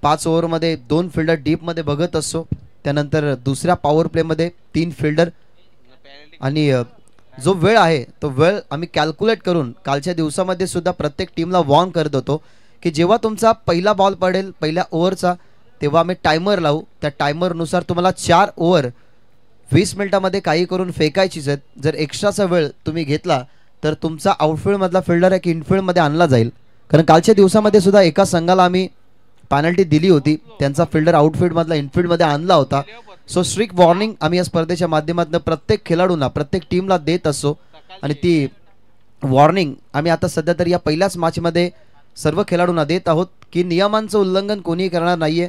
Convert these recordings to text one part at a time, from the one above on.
5 ओव्हरमध्ये 2 fielder डीपमध्ये बघत असतो. त्यानंतर दुसऱ्या पॉवर प्लेमध्ये 3 फिल्डर आणि जो वेळ आहे तो वेळ आम्ही कॅल्क्युलेट करून कालच्या दिवसामध्ये सुद्धा प्रत्येक टीमला वॉर्न करत होतो की जेव्हा तुमचा पहिला बॉल पडेल पहिल्या ओव्हरचा तेव्हा आम्ही टायमर लावू. त्या टायमरनुसार तुम्हाला 4 ओव्हर 20 मिनिटामध्ये काही करून फेकायचीच आहेत. जर एक्स्ट्राचा वेळ तुम्ही घेतला तर तुमचा आउटफील्डमधला फिल्डर एक इनफील्डमध्ये आणला जाईल. कारण कालच्या दिवसामध्ये सुद्धा एका संघाला आम्ही पेनल्टी दिली होती, त्यांचा फिल्डर आउटफील्डमधला इनफील्डमध्ये आणला होता. सो स्ट्रिक्ट वॉर्निंग आम्ही या स्पर्धेच्या माध्यमातून प्रत्येक खेळाडूंना प्रत्येक टीमला देत असतो आणि ती वॉर्निंग आम्ही आता सध्या तरी या पहिल्याच मॅचमध्ये सर्व खेळाडूंना देत आहोत की नियमांचं उल्लंघन कोणीही करणार नाहीये.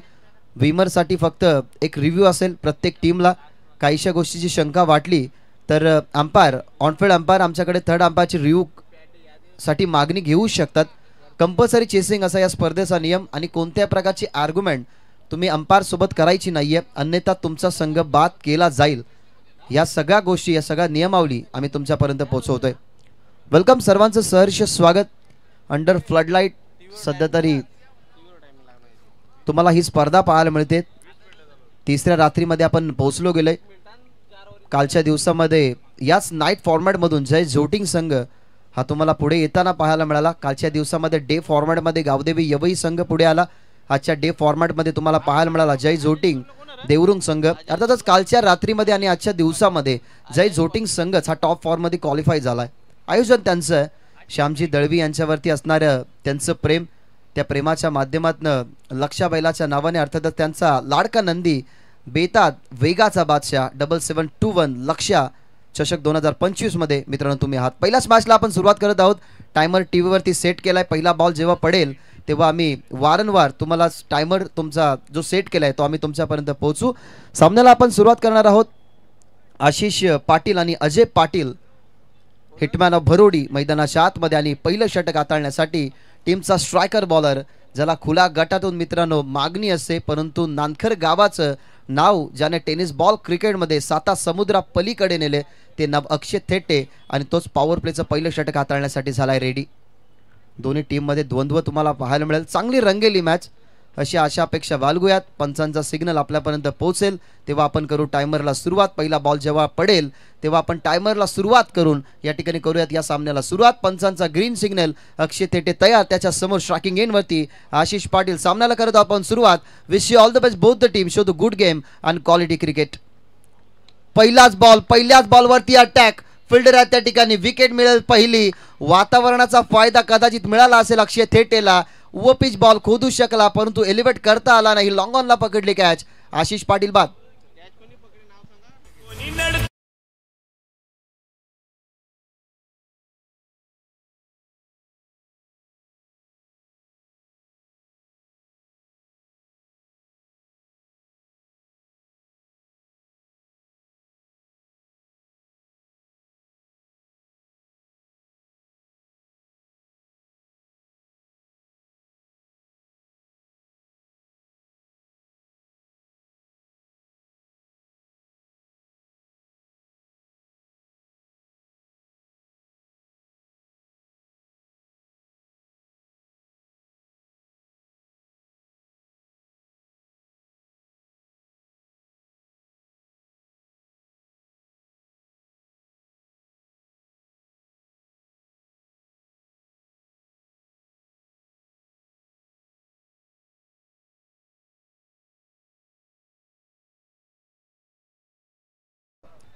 विमरसाठी फक्त एक रिव्ह्यू असेल प्रत्येक टीमला. काहीशा गोष्टीची शंका वाटली तर अंपायर ऑनफील्ड अंपायर आमच्याकडे थर्ड अंपायरची रिव्ह्यू साठी मागणी घेऊ शकतात. कंपल्सरी चेसिंग असा या स्पर्धेचा नियम आणि कोणत्या प्रकारची आर्ग्युमेंट तुम्ही अंपायर सोबत करायची नाहीये, अन्यथा तुमचा संघ बाद केला जाईल. या सगळ्या गोष्टी या सगळ्या नियमावली आम्ही तुमच्यापर्यंत पोहोचवतोय. वेलकम सर्वांचं सहर्ष स्वागत अंडर फ्लडलाईट. सध्या तरी तुम्हाला ही स्पर्धा पाहायला मिळते. तिसऱ्या रात्रीमध्ये आपण पोहोचलो गेलोय. कालच्या दिवसामध्ये याच नाईट फॉर्मॅटमधून जय झोटिंग संघ हा तुम्हाला पुढे येताना पाहायला मिळाला. कालच्या दिवसामध्ये डे फॉर्मॅटमध्ये गावदेवी यवई संघ पुढे आला. आजच्या डे फॉर्मॅटमध्ये तुम्हाला पाहायला मिळाला जय झोटिंग देवरुंग संघ. अर्थातच कालच्या रात्रीमध्ये आणि आजच्या दिवसामध्ये जय झोटिंग संघच हा टॉप फॉर्ममध्ये क्वालिफाय झालाय. आयोजन त्यांचं श्यामजी दळवी यांच्यावरती असणारं त्यांचं प्रेम, त्या प्रेमाच्या माध्यमातून लक्षा बैलाच्या नावाने अर्थातच त्यांचा लाडका नंदी बेतात वेगाचा बादशाह 7721 लक्षा चषक 2025 मध्ये मित्रांनो तुम्ही आहात. पहिल्याच मॅचला आपण सुरुवात करत आहोत. टायमर टीव्हीवरती सेट केलाय. पहिला बॉल जेव्हा पडेल तेव्हा आम्ही वारंवार तुम्हाला टायमर तुमचा जो सेट केलाय तो आम्ही तुमच्यापर्यंत पोहोचू. सामन्याला आपण सुरुवात करणार आहोत. आशिष पाटील आणि अजय पाटील हिटमॅन ऑफ भरोडी मैदानाच्या आतमध्ये आणि पहिलं षटक हाताळण्यासाठी टीमचा स्ट्रायकर बॉलर ज्याला खुला गटातून मित्रांनो मागणी असते, परंतु नानखर गावाचं नाव ज्याने टेनिस बॉल क्रिकेटमध्ये 7 समुद्रा पलीकडे नेले ते नाव अक्षय थेटे आणि तोच पॉवर प्लेचं पहिलं षटक हाताळण्यासाठी झालाय रेडी. दोन्ही टीममध्ये द्वंद्व तुम्हाला पाहायला मिळेल. चांगली रंगेली मॅच अशी आशा अपेक्षा बाळगूयात. पंचांचा सिग्नल आपल्यापर्यंत पोहोचेल तेव्हा आपण करू टायमरला सुरुवात. पहिला बॉल जेव्हा पडेल तेव्हा आपण टायमरला सुरुवात करून या ठिकाणी करूयात या सामन्याला सुरुवात. पंचांचा ग्रीन सिग्नल. अक्षय थेटे तयार. त्याच्या समोर स्ट्रायकिंग एंडवरती आशिष पाटील. सामन्याला करत आपण सुरुवात. Wish you all the best both the team. Show the good game and quality cricket. पहिलाच बॉल पहिल्याच बॉलवरती अटॅक. फिल्डर आहे त्या ठिकाणी. विकेट मिळेल पहिली. वातावरणाचा फायदा कदाचित मिळाला असेल अक्षय थेटेला. व पिच बॉल खोदू शकला परंतु एलिव्हेट करता आला नाही. लॉंग ऑनला पकडली कॅच. आशिष पाटील बाद.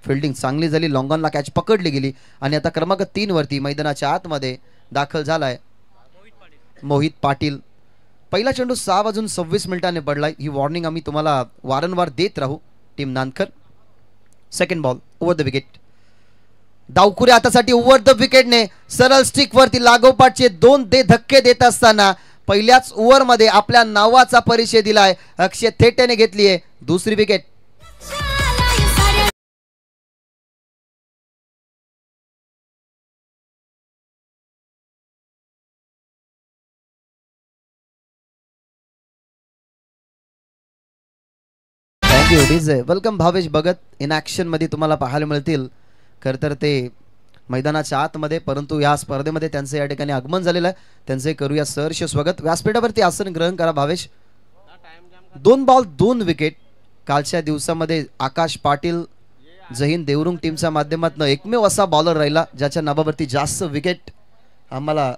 फिल्डिंग चांगली झाली. लॉंगॉनला कॅच पकडली गेली आणि आता क्रमांक 3 वरती मैदानाच्या आतमध्ये दाखल झालाय मोहित पाटील. पहिला चेंडू 6:26 मिनिटांनी पडलाय. ही वॉर्निंग आम्ही तुम्हाला वारंवार देत राहू. Team Nankhar. Second ball over the wicket. डावखुरे हातासाठी ओव्हर द विकेटने सरळ स्टिक वरती लागोपाठचे 2 धक्के देत असताना पहिल्याच ओव्हरमध्ये आपल्या नावाचा परिचय दिलाय. अक्षय थेटेने घेतली आहे दुसरी wicket. Welcome Bhavesh Bhagat in action मध्ये तुम्हाला पाहायला मिळतील. खरं तर ते मैदानाच्या आतमध्ये परंतु या स्पर्धेमध्ये त्यांचं या ठिकाणी आगमन झालेलं आहे. त्यांचे करूया सहर्ष स्वागत. व्यासपीठावरती आसन ग्रहण करा भावेश. 2 ball 2 wicket. कालच्या दिवसामध्ये आकाश पाटील जहीन देवरुंग टीमच्या माध्यमातून एकमेव असा बॉलर राहिला ज्याच्या नावावरती जास्त विकेट आम्हाला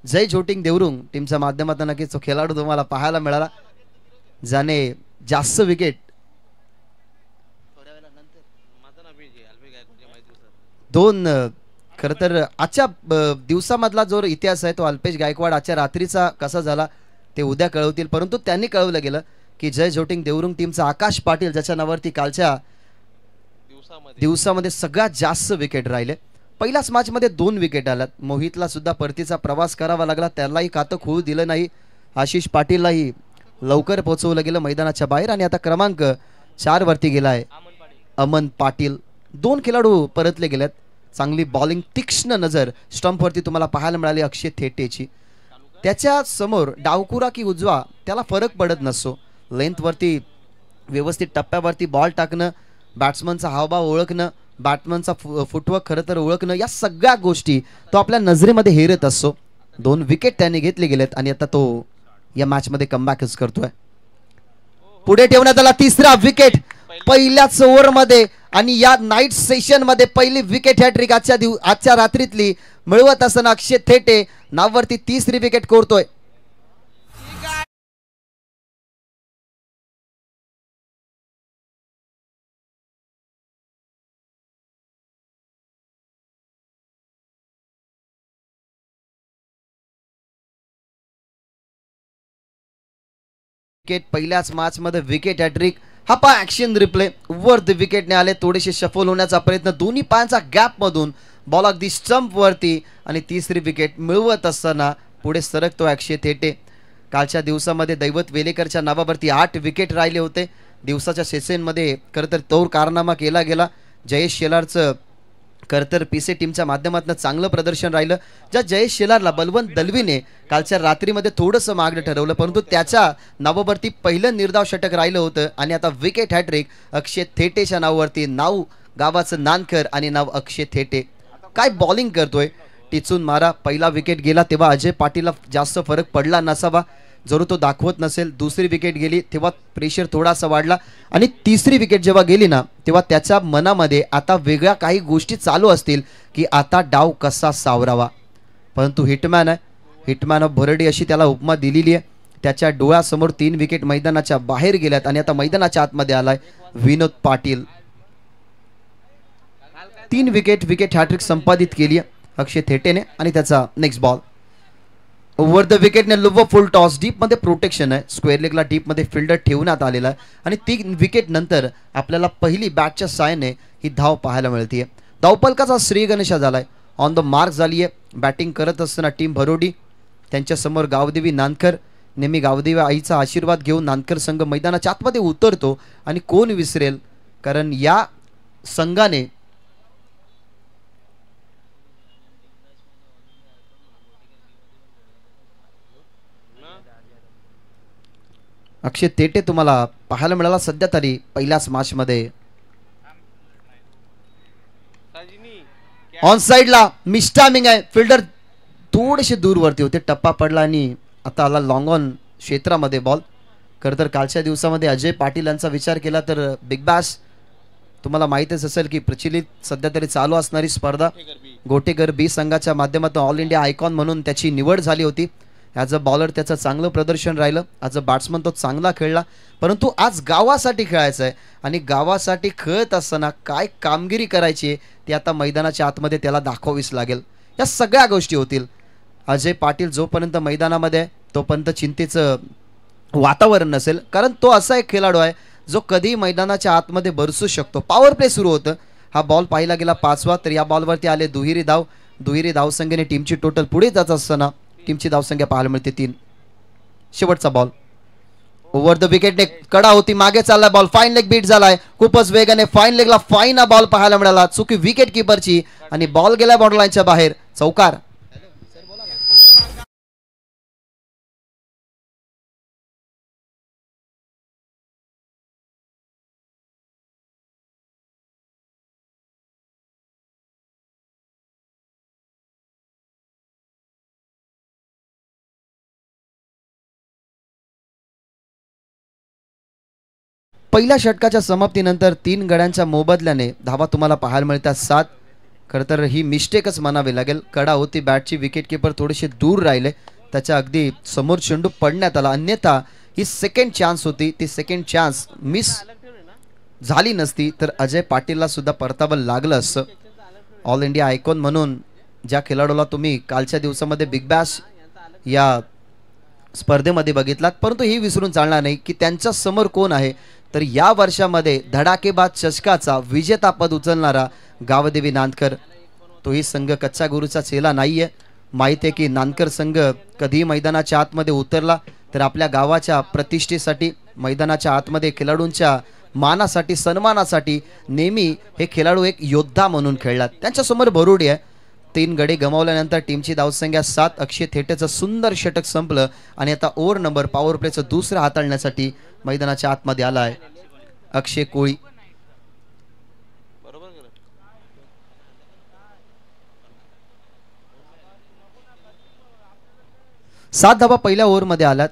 जय जोटिंग देवरुंग टीमच्या माध्यमातून नक्कीच तो खेळाडू तुम्हाला पाहायला मिळाला ज्याने जास्त विकेट 2 खरं तर आजच्या दिवसामधला जो इतिहास आहे तो अल्पेश गायकवाड आजच्या रात्रीचा कसा झाला ते उद्या कळवतील. परंतु त्यांनी कळवलं गेलं की जय जोटिंग देवरुंग टीमचा आकाश पाटील ज्याच्या नावावरती कालच्या दिवसामध्ये सगळ्यात जास्त विकेट राहिले. पहिल्याच मॅचमध्ये 2 विकेट आल्यात. मोहितला सुद्धा परतीचा प्रवास करावा लागला, त्यालाही खातं खोल दिलं नाही. आशिष पाटीललाही लवकर पोहोचवलं गेलं मैदानाच्या बाहेर. आणि आता क्रमांक 4 वरती गेलाय अमन पाटील. 2 खेळाडू परतले गेलेत. चांगली बॉलिंग, तीक्ष्ण नजर स्टंपवरती तुम्हाला पाहायला मिळाली अक्षय थेटेची. त्याच्या समोर डावकुरा की उजवा त्याला फरक पडत नसतो. लेंथवरती व्यवस्थित टप्प्यावरती बॉल टाकणं, बॅट्समनचा हावभाव ओळखणं, बॅट्समनचा फुटवर्क खरं तर ओळखणं, या सगळ्या गोष्टी तो आपल्या नजरेमध्ये हेरत असतो. 2 विकेट त्याने घेतले गेलेत आणि आता तो या मॅचमध्ये कमबॅकच करतोय. पुढे ठेवण्यात आला 3रा विकेट पहिल्याच ओव्हरमध्ये आणि या नाईट सेशन मध्ये पहिली विकेट हॅट्रिक आजच्या रात्रीतली मिळवत असताना अक्षय थेटे नाववरती 3री विकेट कोरतोय. विकेट पहिल्याच मॅच मध्ये विकेट हॅट्रिक. हा पा ऍक्शन रिप्ले वर द विकेटने आले. थोडेसे शफल होण्याचा प्रयत्न, दोन्ही पायांचा गॅप मधून बॉल अगदी स्टंप वरती आणि 3री विकेट मिळवत असताना पुढे सरकतो अक्षय थेटे. कालच्या दिवसामध्ये दैवत वेलेकरच्या नावावरती 8 विकेट राहिले होते. दिवसाच्या सेशनमध्ये खरं तर तोर कारनामा केला गेला. जयेश शेलारचं खरं तर पीसे टीमच्या माध्यमातून चांगलं प्रदर्शन राहिलं. ज्या जयेश शेलारला बलवंत दलवीने कालच्या रात्रीमध्ये थोडंसं मागणं ठरवलं, परंतु त्याच्या नावावरती पहिलं निर्धाव षटक राहिलं होतं. आणि आता विकेट हॅट्रिक अक्षय थेटेच्या नावावरती. नाव गावाचं नानकर आणि नाव अक्षय थेटे. काय बॉलिंग करतोय, टिचून मारा. पहिला विकेट गेला तेव्हा अजय पाटीलला जास्त फरक पडला नसावा, जरूर तो दाखवत नसेल. 2री विकेट गेली तेव्हा प्रेशर थोडासा वाढला आणि 3री विकेट जेव्हा गेली ना तेव्हा त्याच्या मनामध्ये आता वेगळ्या काही गोष्टी चालू असतील की आता डाव कसा सावरावा. परंतु हिटमॅन आहे, हिटमॅन ऑफ भरडी अशी त्याला उपमा दिलेली आहे. त्याच्या डोळ्यासमोर 3 विकेट मैदानाच्या बाहेर गेल्यात आणि आता मैदानाच्या आतमध्ये आलाय विनोद पाटील. 3 विकेट हॅट्रिक संपादित केली आहे अक्षय थेटेने. आणि त्याचा नेक्स्ट बॉल ओव्हर द विकेटने लुव फुल टॉस. डीप मध्ये प्रोटेक्शन आहे, स्क्वेअर लेगला डीप मध्ये फिल्डर ठेवण्यात आलेला आहे. आणि 3 विकेट नंतर आपल्याला पहिली बॅटच्या साहाय्याने ही धाव पाहायला मिळते. धावपलकाचा श्री गणेशा झालाय, ऑन द मार्क झाली आहे. बॅटिंग करत असताना टीम भरोडी, त्यांच्यासमोर गावदेवी नानकर. नेहमी गावदेवी आईचा आशीर्वाद घेऊन नानकर संघ मैदानाच्या आतमध्ये उतरतो. आणि कोण विसरेल, कारण या संघाने अक्षय थेटे तुम्हाला पाहायला मिळाला सध्या तरी पहिल्याच मॅच मध्ये. ऑन साइडला मिस्टामिंग आहे, फिल्डर थोडेसे दूरवरती होते, टप्पा पडला आणि आता आला लॉंग ऑन क्षेत्रामध्ये बॉल. खरं तर कालच्या दिवसामध्ये अजय पाटील यांचा विचार केला तर बिग बॅश तुम्हाला माहितीच असेल की प्रचलित सध्या तरी चालू असणारी स्पर्धा गोटेकर बी संघाच्या माध्यमातून ऑल इंडिया आयकॉन म्हणून त्याची निवड झाली होती. ॲज अ बॉलर त्याचं चांगलं प्रदर्शन राहिलं, ॲज अ बॅट्समन तो चांगला खेळला. परंतु आज गावासाठी खेळायचं आहे आणि गावासाठी खेळत असताना काय कामगिरी करायची आहे ती आता मैदानाच्या आतमध्ये त्याला दाखवावीच लागेल. या सगळ्या गोष्टी होतील. अजय पाटील जोपर्यंत मैदानामध्ये आहे तोपर्यंत चिंतेचं वातावरण नसेल, कारण तो असा एक खेळाडू आहे जो कधी मैदानाच्या आतमध्ये बरसू शकतो. पॉवर प्ले सुरू होतं. हा बॉल पाहिला गेला 5वा, तर या बॉलवरती आले दुहेरी धाव. दुहेरी धावसंख्येने टीमची टोटल पुढे जात असताना टीमची धावसंख्या पाहायला मिळते 3. शेवटचा बॉल ओव्हर द विकेटने कडा होती, मागे चालला बॉल, फाईन लेग बीट झालाय खूपच वेगाने. फाईन लेगला फाईन हा बॉल पाहायला मिळाला, चुकी विकेट किपरची आणि बॉल गेला बॉर्डर लाईनच्या बाहेर. चौकार. पहिल्या षटकाच्या समाप्तीनंतर 3 गड्यांच्या मोबदल्याने धावा तुम्हाला पाहायला मिळतात 7. खरं तर ही मिस्टेकच म्हणावी लागेल. कडा होती बॅटची, विकेट किपर थोडेसे दूर राहिले, त्याच्या अगदी समोर चेंडू पडण्यात आला. अन्यथा ही सेकंड चान्स होती, ती सेकंड चान्स मिस झाली नसती तर अजय पाटीलला सुद्धा परतावं लागलं असतं. ऑल इंडिया आयकॉन म्हणून ज्या खेळाडूला तुम्ही कालच्या दिवसामध्ये बिग बॅश या स्पर्धेमध्ये बघितलात, परंतु ही विसरून चालणार नाही की त्यांच्या समोर कोण आहे, तर या वर्षामध्ये धडाकेबाज चषकाचा विजेतापद उचलणारा गावदेवी नांदकर. तोही संघ कच्चा गुरुचा चेला नाहीये. माहिती आहे की नांदकर संघ कधी मैदानाच्या आतमध्ये उतरला तर आपल्या गावाच्या प्रतिष्ठेसाठी, मैदानाच्या आतमध्ये खेळाडूंच्या मानासाठी, सन्मानासाठी नेहमी हे खेळाडू एक योद्धा म्हणून खेळलात. त्यांच्यासमोर भरुडी आहे. 3 गडी गमावल्यानंतर टीमची धावसंख्या 7. अक्षय थेटेचं सुंदर षटक संपलं आणि आता ओव्हर नंबर पॉवर प्लेचं दुसरं हाताळण्यासाठी मैदानाच्या आतमध्ये आला आहे अक्षय कोळी. 7 धावा पहिल्या ओव्हरमध्ये आल्यात.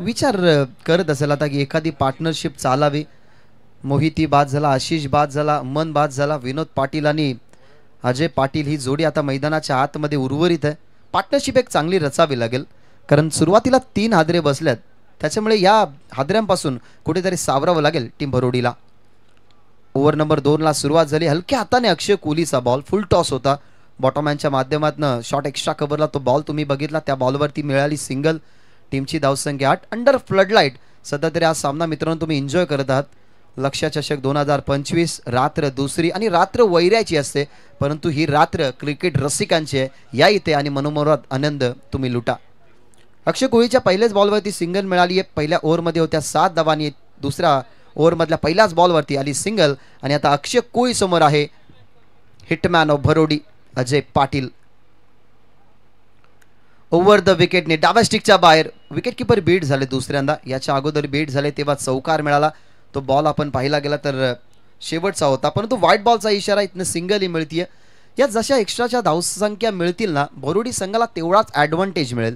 विचार करत असेल आता की एखादी पार्टनरशिप चालावी. मोहिती बाद झाला, आशिष बाद झाला, अमन बाद झाला, विनोद पाटील आणि अजय पाटील ही जोडी आता मैदानाच्या आतमध्ये उर्वरित आहे. पार्टनरशिप एक चांगली रचावी लागेल, कारण सुरुवातीला 3 हादरे बसल्यात, त्याच्यामुळे या हादऱ्यांपासून कुठेतरी सावरावं लागेल टीम भरोडीला. ओव्हर नंबर 2 ला सुरुवात झाली. हलक्या हाताने अक्षय कोहलीचा बॉल, फुल टॉस होता. बॉटमॅनच्या माध्यमातून शॉट एक्स्ट्रा कव्हरला तो बॉल तुम्ही बघितला, त्या बॉलवरती मिळाली सिंगल. टीमची धावसंख्या 8. अंडर फ्लडलाईट सध्या तरी हा सामना मित्रांनो तुम्ही एन्जॉय करत आहात. लक्ष्य चषक 2025 रात्र दुसरी आणि रात्र वैऱ्याची असते, परंतु ही रात्र क्रिकेट रसिकांची आहे. या इथे आणि मनोमोहक आनंद तुम्ही लुटा. अक्षय कोहलीच्या पहिल्याच बॉलवरती सिंगल मिळाली आहे. पहिल्या ओव्हरमध्ये होत्या 7 धावांनी. दुसऱ्या ओव्हरमधल्या पहिल्याच बॉलवरती आली सिंगल आणि आता अक्षय कोहली समोर आहे hitman of Bharodi Ajay Patil. Over the विकेटने डाव्या स्टिकच्या बाहेर. विकेट किपर बीट झाले दुसऱ्यांदा. याच्या अगोदर बीट झाले तेव्हा चौकार मिळाला. तो बॉल आपण पाहिला गेला तर शेवटचा होता, परंतु व्हाईट बॉलचा इशारा इथनं सिंगल ही मिळतीये. या जशा एक्स्ट्राच्या धावसंख्या मिळतील ना, भरोडी संघाला तेवढाच ॲडव्हान्टेज मिळेल,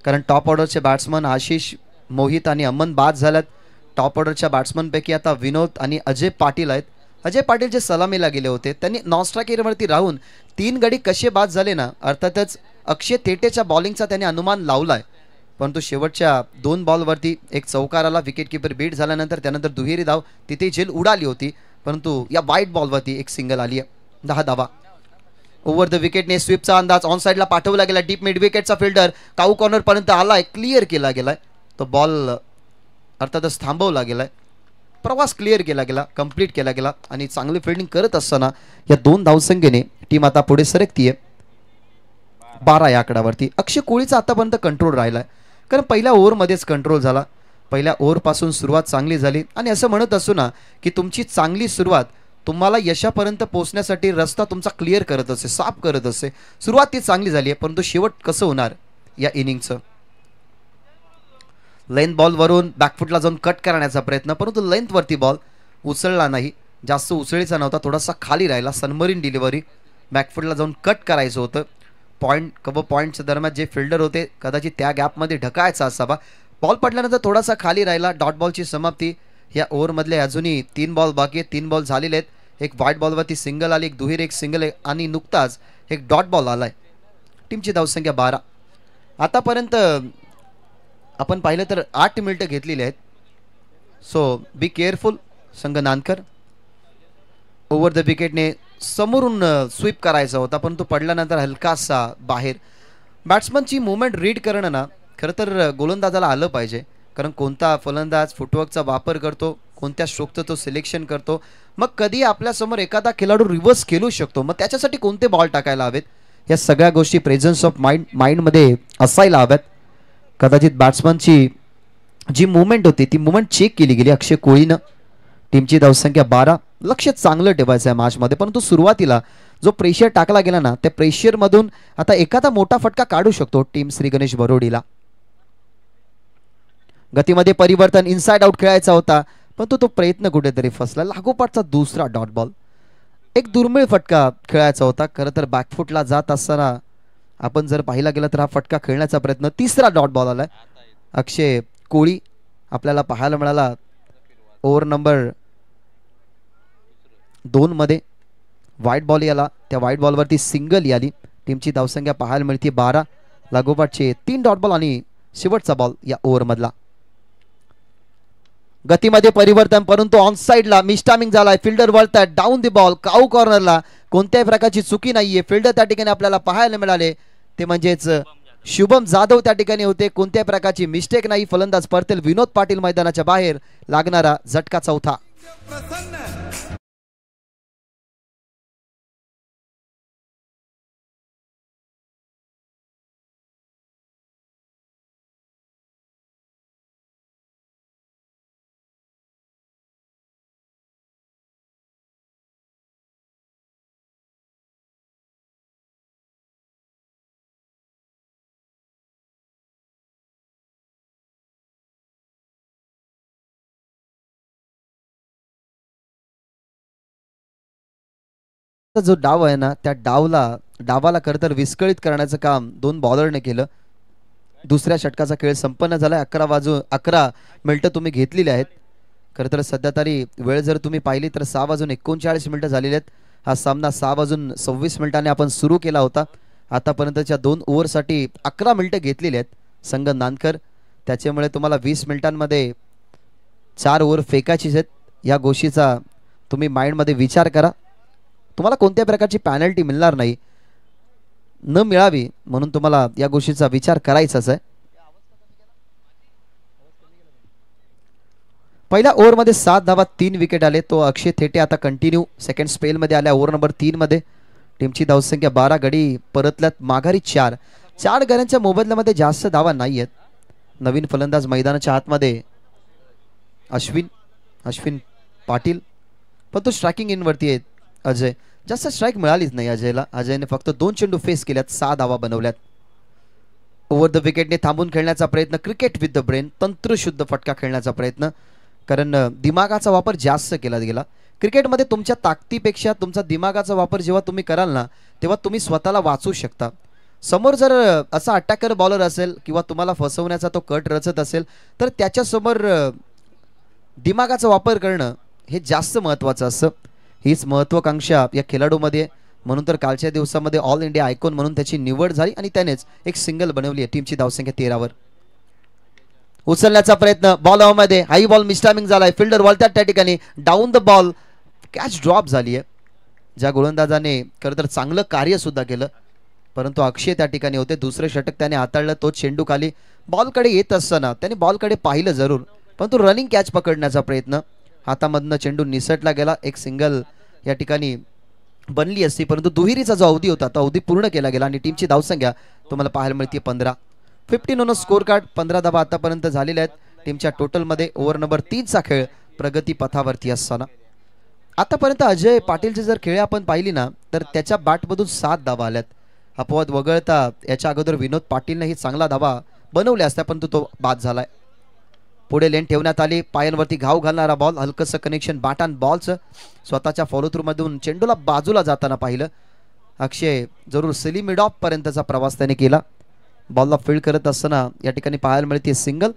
कारण टॉप ऑर्डरचे बॅट्समन आशिष, मोहित आणि अमन बाद झाल्यात. टॉप ऑर्डरच्या बॅट्समनपैकी आता विनोद आणि अजय पाटील आहेत. अजय पाटील जे सलामीला गेले होते त्यांनी नॉन स्ट्रायकरवरती राहून 3 गडी कसे बाद झाले ना, अर्थातच अक्षय थेटेच्या बॉलिंगचा त्याने अनुमान लावलाय, परंतु शेवटच्या 2 बॉलवरती एक चौकार आला. विकेट किपर बीट झाल्यानंतर त्यानंतर दुहेरी धाव तिथे झेल उडाली होती, परंतु या वाईट बॉलवरती एक सिंगल आली आहे. 10 धावा. ओव्हर द विकेटने स्वीपचा अंदाज ऑन साईडला पाठवला गेला. डीप मिड विकेटचा फिल्डर काऊ कॉर्नर पर्यंत आलाय, क्लिअर केला गेलाय. तो बॉल अर्थातच थांबवला गेलाय. प्रवास क्लिअर केला गेला, कंप्लीट केला गेला आणि चांगली फिल्डिंग करत असताना या 2 धावसंख्येने टीम आता पुढे सरकतीये 12 या आकड्यावरती. अक्षय कोहलीचा आतापर्यंत कंट्रोल राहिलाय, कारण पहिल्या ओव्हरमध्येच कंट्रोल झाला. पहिल्या ओव्हरपासून सुरुवात चांगली झाली आणि असं म्हणत असू ना की तुमची चांगली सुरुवात तुम्हाला यशापर्यंत पोहोचण्यासाठी रस्ता तुमचा क्लिअर करत असे, साफ करत असे. सुरुवात ती चांगली झाली आहे, परंतु शेवट कसं होणार या इनिंगचं. लेंथ बॉलवरून बॅकफुटला जाऊन कट करण्याचा प्रयत्न, परंतु लेंथवरती बॉल उचलला नाही. जास्त उचळीचा नव्हता, थोडासा खाली राहिला. सनमरीन डिलिव्हरी, बॅकफुटला जाऊन कट करायचं होतं. पॉईंट कव्हर पॉईंटच्या दरम्यान जे फिल्डर होते कदाचित त्या गॅपमध्ये ढकायचा असावा. बॉल पडल्यानंतर थोडासा खाली राहिला. डॉट बॉलची समाप्ती. या ओव्हरमधले अजूनही 3 बॉल बाकी आहेत. 3 बॉल झालेले आहेत. एक व्हाईट बॉलवरती सिंगल आली, एक दुहेरी, एक सिंगल आणि नुकताच एक डॉट बॉल आलाय. टीमची धावसंख्या 12. आतापर्यंत आपण पाहिलं तर 8 मिनिटं घेतलेली आहेत. सो बी केअरफुल संघ नांदकर. ओव्हर द विकेटने समोरून स्वीप करायचा होता, परंतु पडल्यानंतर हलकासा बाहेर. बॅट्समनची मुवमेंट रीड करणं ना खरं तर गोलंदाजाला आलं पाहिजे, कारण कोणता फलंदाज फुटवर्कचा वापर करतो, कोणत्या स्ट्रोकचं तो सिलेक्शन करतो, मग कधी आपल्यासमोर एखादा खेळाडू रिव्हर्स खेळू शकतो, मग त्याच्यासाठी कोणते बॉल टाकायला हवेत, या सगळ्या गोष्टी प्रेझन्स ऑफ माइंडमध्ये असायला हव्यात. कदाचित बॅट्समनची जी मुवमेंट होती ती मुवमेंट चेक केली गेली अक्षय कोहलीनं. टीमची धावसंख्या 12. लक्ष चांगलं ठेवायचं आहे मॅचमध्ये, परंतु सुरुवातीला जो प्रेशर टाकला गेला ना त्या प्रेशरमधून आता एखादा मोठा फटका काढू शकतो टीम श्री गणेश भरोडीला. गतीमध्ये परिवर्तन, इनसाइड आउट खेळायचा होता, परंतु तो प्रयत्न कुठेतरी फसला. लागोपाठचा दुसरा डॉट बॉल. एक दुर्मिळ फटका खेळायचा होता. खरं तर बॅकफुटला जात असताना आपण जर पाहिला गेला तर हा फटका खेळण्याचा प्रयत्न. तिसरा डॉट बॉल आलाय. अक्षय कोहली आपल्याला पाहायला मिळाला ओव्हर नंबर 2 मध्ये व्हाईट बॉल याला, त्या व्हाईट बॉलवरती सिंगल आली. टीमची धावसंख्या पाहायला मिळते 12. लागोपाठचे 3 डॉट बॉल आणि शेवटचा बॉल या ओव्हर मधला. गतीमध्ये परिवर्तन, परंतु ऑन साइडला मिस्टामिंग झालाय. फिल्डर वळतात डाऊन दी बॉल काऊ कॉर्नरला. कोणत्याही प्रकारची चुकी नाहीये. फिल्डर त्या ठिकाणी आपल्याला पाहायला मिळाले ते म्हणजेच शुभम जाधव त्या ठिकाणी होते. कोणत्याही प्रकारची मिस्टेक नाही. फलंदाज परतेल विनोद पाटील मैदानाच्या बाहेर. लागणारा झटका चौथा. जो डाव आहे ना, त्या डावाला खरं तर विस्कळीत करण्याचं काम 2 बॉलरने केलं. दुसऱ्या षटकाचा खेळ संपन्न झालाय. 11 मिनिटं तुम्ही घेतलेली आहेत. खरं तर सध्या तरी वेळ जर तुम्ही पाहिली तर 6:39 मिनिटं झालेली आहेत. हा सामना 6:26 मिनिटांनी आपण सुरू केला होता. आतापर्यंतच्या 2 ओव्हरसाठी 11 मिनिटं घेतलेली आहेत संघ नानकर. त्याच्यामुळे तुम्हाला 20 मिनिटांमध्ये 4 ओव्हर फेकायचीच आहेत. या गोष्टीचा तुम्ही माइंडमध्ये विचार करा. तुम्हाला कोणत्याही प्रकारची पॅनल्टी मिळणार नाही. न मिळावी म्हणून तुम्हाला या गोष्टीचा विचार करायचाच आहे. पहिल्या ओव्हरमध्ये 7 धावा 3 विकेट आले. तो अक्षय थेटे आता कंटिन्यू सेकंड स्पेलमध्ये आल्या. ओव्हर नंबर 3 मध्ये टीमची धावसंख्या 12. गडी परतल्यात माघारी 4 गड्यांच्या मोबदल्यामध्ये जास्त धावा नाही आहेत. नवीन फलंदाज मैदानाच्या आतमध्ये अश्विन पाटील, पण तो स्ट्रायकिंग इनवरती आहे. अजय, जास्त स्ट्राईक मिळालीच नाही अजयला. अजयने फक्त 2 चेंडू फेस केल्यात, 6 धावा बनवल्यात. ओव्हर द विकेटने थांबून खेळण्याचा प्रयत्न. क्रिकेट विथ द ब्रेन, तंत्रशुद्ध फटका खेळण्याचा प्रयत्न. कारण दिमागाचा वापर जास्त केला गेला. क्रिकेटमध्ये तुमच्या ताकदीपेक्षा तुमचा दिमागाचा वापर जेव्हा तुम्ही कराल ना, तेव्हा तुम्ही स्वतःला वाचू शकता. समोर जर असा अटॅकर बॉलर असेल किंवा तुम्हाला फसवण्याचा तो कट रचत असेल तर त्याच्यासमोर दिमागाचा वापर करणं हे जास्त महत्त्वाचं असतं. हीच महत्त्वाकांक्षा या खेळाडूमध्ये. म्हणून तर कालच्या दिवसामध्ये ऑल इंडिया आयकॉन म्हणून त्याची निवड झाली आणि त्यानेच एक सिंगल बनवली आहे. टीमची धावसंख्या 13 उचलण्याचा प्रयत्न. बॉल मध्ये हाई बॉल मिस्टामिंग झालाय. फिल्डर वळतात त्या ठिकाणी. Down the ball catch drop झाली आहे. ज्या गोलंदाजाने खरं तर चांगलं कार्य सुद्धा केलं, परंतु अक्षय त्या ठिकाणी होते. दुसरे षटक त्याने हाताळलं. तो चेंडू खाली बॉलकडे येत असताना त्याने बॉलकडे पाहिलं जरूर, परंतु रनिंग कॅच पकडण्याचा प्रयत्न. हातामधनं चेंडू निसटला गेला. एक सिंगल या ठिकाणी बनली असती, परंतु दुहेरीचा जो अवधी होता तो अवधी पूर्ण केला गेला आणि टीमची धावसंख्या तुम्हाला पाहायला मिळते 15. 15 ऑन स्कोर कार्ड. 15 धावा आतापर्यंत झालेल्या आहेत टीमच्या टोटलमध्ये. ओव्हर नंबर 3 चा खेळ प्रगती पथावरती असताना आतापर्यंत अजय पाटीलची जर खेळ आपण पाहिली ना तर त्याच्या बॅटमधून 7 धावा आल्यात. अपवाद वगळता याच्या अगोदर विनोद पाटीलनेही चांगला धावा बनवल्या असत्या, परंतु तो बाद झालाय. पुढे लेन ठेवण्यात आली. पायांवरती घाव घालणारा बॉल. हलकसं कनेक्शन बॅट अँड बॉलचं. स्वतःच्या फॉलो थ्रू मधून चेंडूला बाजूला जाताना पाहिलं. अक्षय जरूर सिली मिड ऑफ पर्यंतचा प्रवास त्याने केला. बॉलला फील्ड करत असताना या ठिकाणी पाहायला मिळते सिंगल.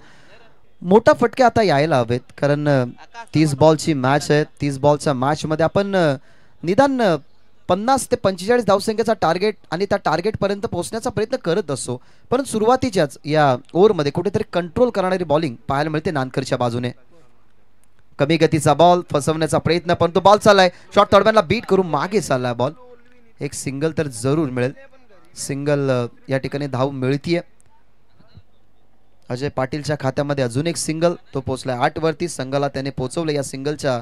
मोठा फटके आता यायला हवेत, कारण 30 बॉलची मॅच आहे. 30 बॉलच्या मॅच मध्ये आपण निदान 50 ते 45 धावसंख्येचा टार्गेट आणि त्या टार्गेट पर्यंत पोहोचण्याचा प्रयत्न करत असतो. पण सुरुवातीच्याच या ओव्हरमध्ये कुठेतरी कंट्रोल करणारी बॉलिंग पाहायला मिळते नानकरच्या बाजूने. कमी गतीचा बॉल फसवण्याचा प्रयत्न, पण तो बॉल चाललाय. शॉर्ट थर्डमॅनला बीट करून मागे चाललाय बॉल. एक सिंगल तर जरूर मिळेल. सिंगल या ठिकाणी धाव मिळतीये. अजय पाटीलच्या खात्यामध्ये अजून एक सिंगल. तो पोहोचलाय 8 वरती. संघाला त्याने पोहोचवलं या सिंगलच्या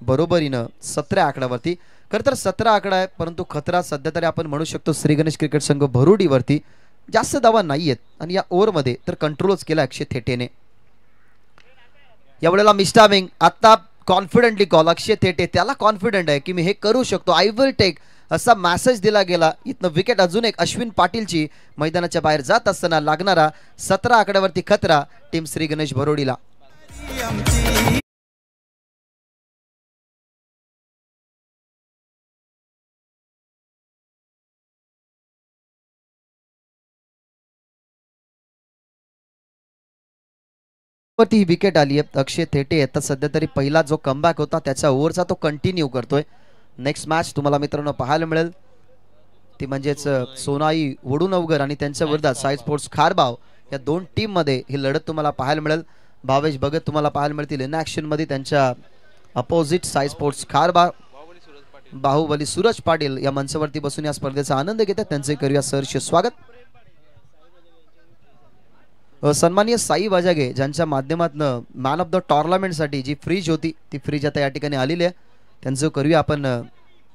बरोबरीनं 17 आकड्यावरती. खरं तर 17 आकडा आहे, परंतु खतरा सध्या तरी आपण म्हणू शकतो श्री गणेश क्रिकेट संघ भरुडीवरती. जास्त धावा नाहीयेत आणि या ओव्हरमध्ये तर कंट्रोलच केला अक्षय थेटेने. यावेळेला मिस्टामिंग आता कॉन्फिडेंटली कॉल. अक्षय थेटे त्याला कॉन्फिडंट आहे की मी हे करू शकतो, आय विल टेक, असा मेसेज दिला गेला. इथनं विकेट अजून एक अश्विन पाटीलची मैदानाच्या बाहेर जात असताना लागणारा 17 आकड्यावरती खतरा टीम श्री गणेश भरोडीला. वरती ही विकेट आली आहे. अक्षय थेटे आता सध्या तरी पहिला जो कमबॅक होता त्याच्या ओव्हरचा तो कंटिन्यू करतोय. नेक्स्ट मॅच तुम्हाला मित्रांनो पाहायला मिळेल ती म्हणजेच सोनाई वडुनवगर आणि त्यांच्या विरोधात साई स्पोर्ट्स खारबाव या दोन टीम मध्ये ही लढत तुम्हाला पाहायला मिळेल. भावेश भगत तुम्हाला पाहायला मिळतील इन ऍक्शन मध्ये त्यांच्या अपोजिट साई स्पोर्ट्स खारबाव. बाहुबली सूरज पाटील या मंचावरती बसून या स्पर्धेचा आनंद घेतात. त्यांचे करूया सहर्ष स्वागत. सन्माननीय साई वाजागे ज्यांच्या माध्यमातून मॅन ऑफ द टुर्नामेंट साठी जी फ्रीज होती ती फ्रीज आता या ठिकाणी आलेली आहे. त्यांचं करूया आपण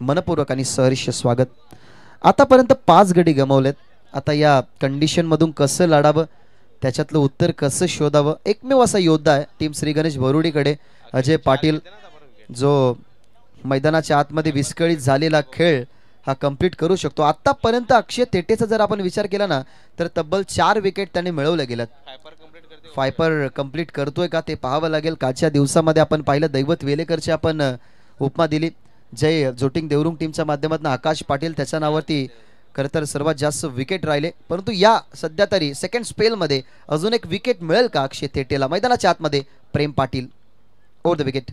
मनपूर्वक आणि सहर्ष स्वागत. आतापर्यंत 5 गडी गमावलेत. आता या कंडिशन मधून कसं लढावं त्याच्यातलं उत्तर कसं शोधावं. एकमेव असा योद्धा आहे टीम श्री गणेश भरुडीकडे अजय पाटील जो मैदानाच्या आतमध्ये विस्कळीत झालेला खेळ हा कंप्लीट करू शकतो. आतापर्यंत अक्षय थेटेचा जर आपण विचार केला ना तर तब्बल 4 विकेट त्यांनी मिळवल्या गेल्यात. फायपर कंप्लीट करतोय का ते पाहावं लागेल. कालच्या दिवसामध्ये आपण पाहिलं दैवत वेलेकरची आपण उपमा दिली. जय जोटिंग देवरुंग टीमच्या माध्यमातून आकाश पाटील त्याच्या नावावरती खरं तर सर्वात जास्त विकेट राहिले. परंतु या सध्या तरी सेकंड स्पेल मध्ये अजून एक विकेट मिळेल का अक्षय थेटेला. मैदानाच्या आतमध्ये प्रेम पाटील ओव्हर द विकेट.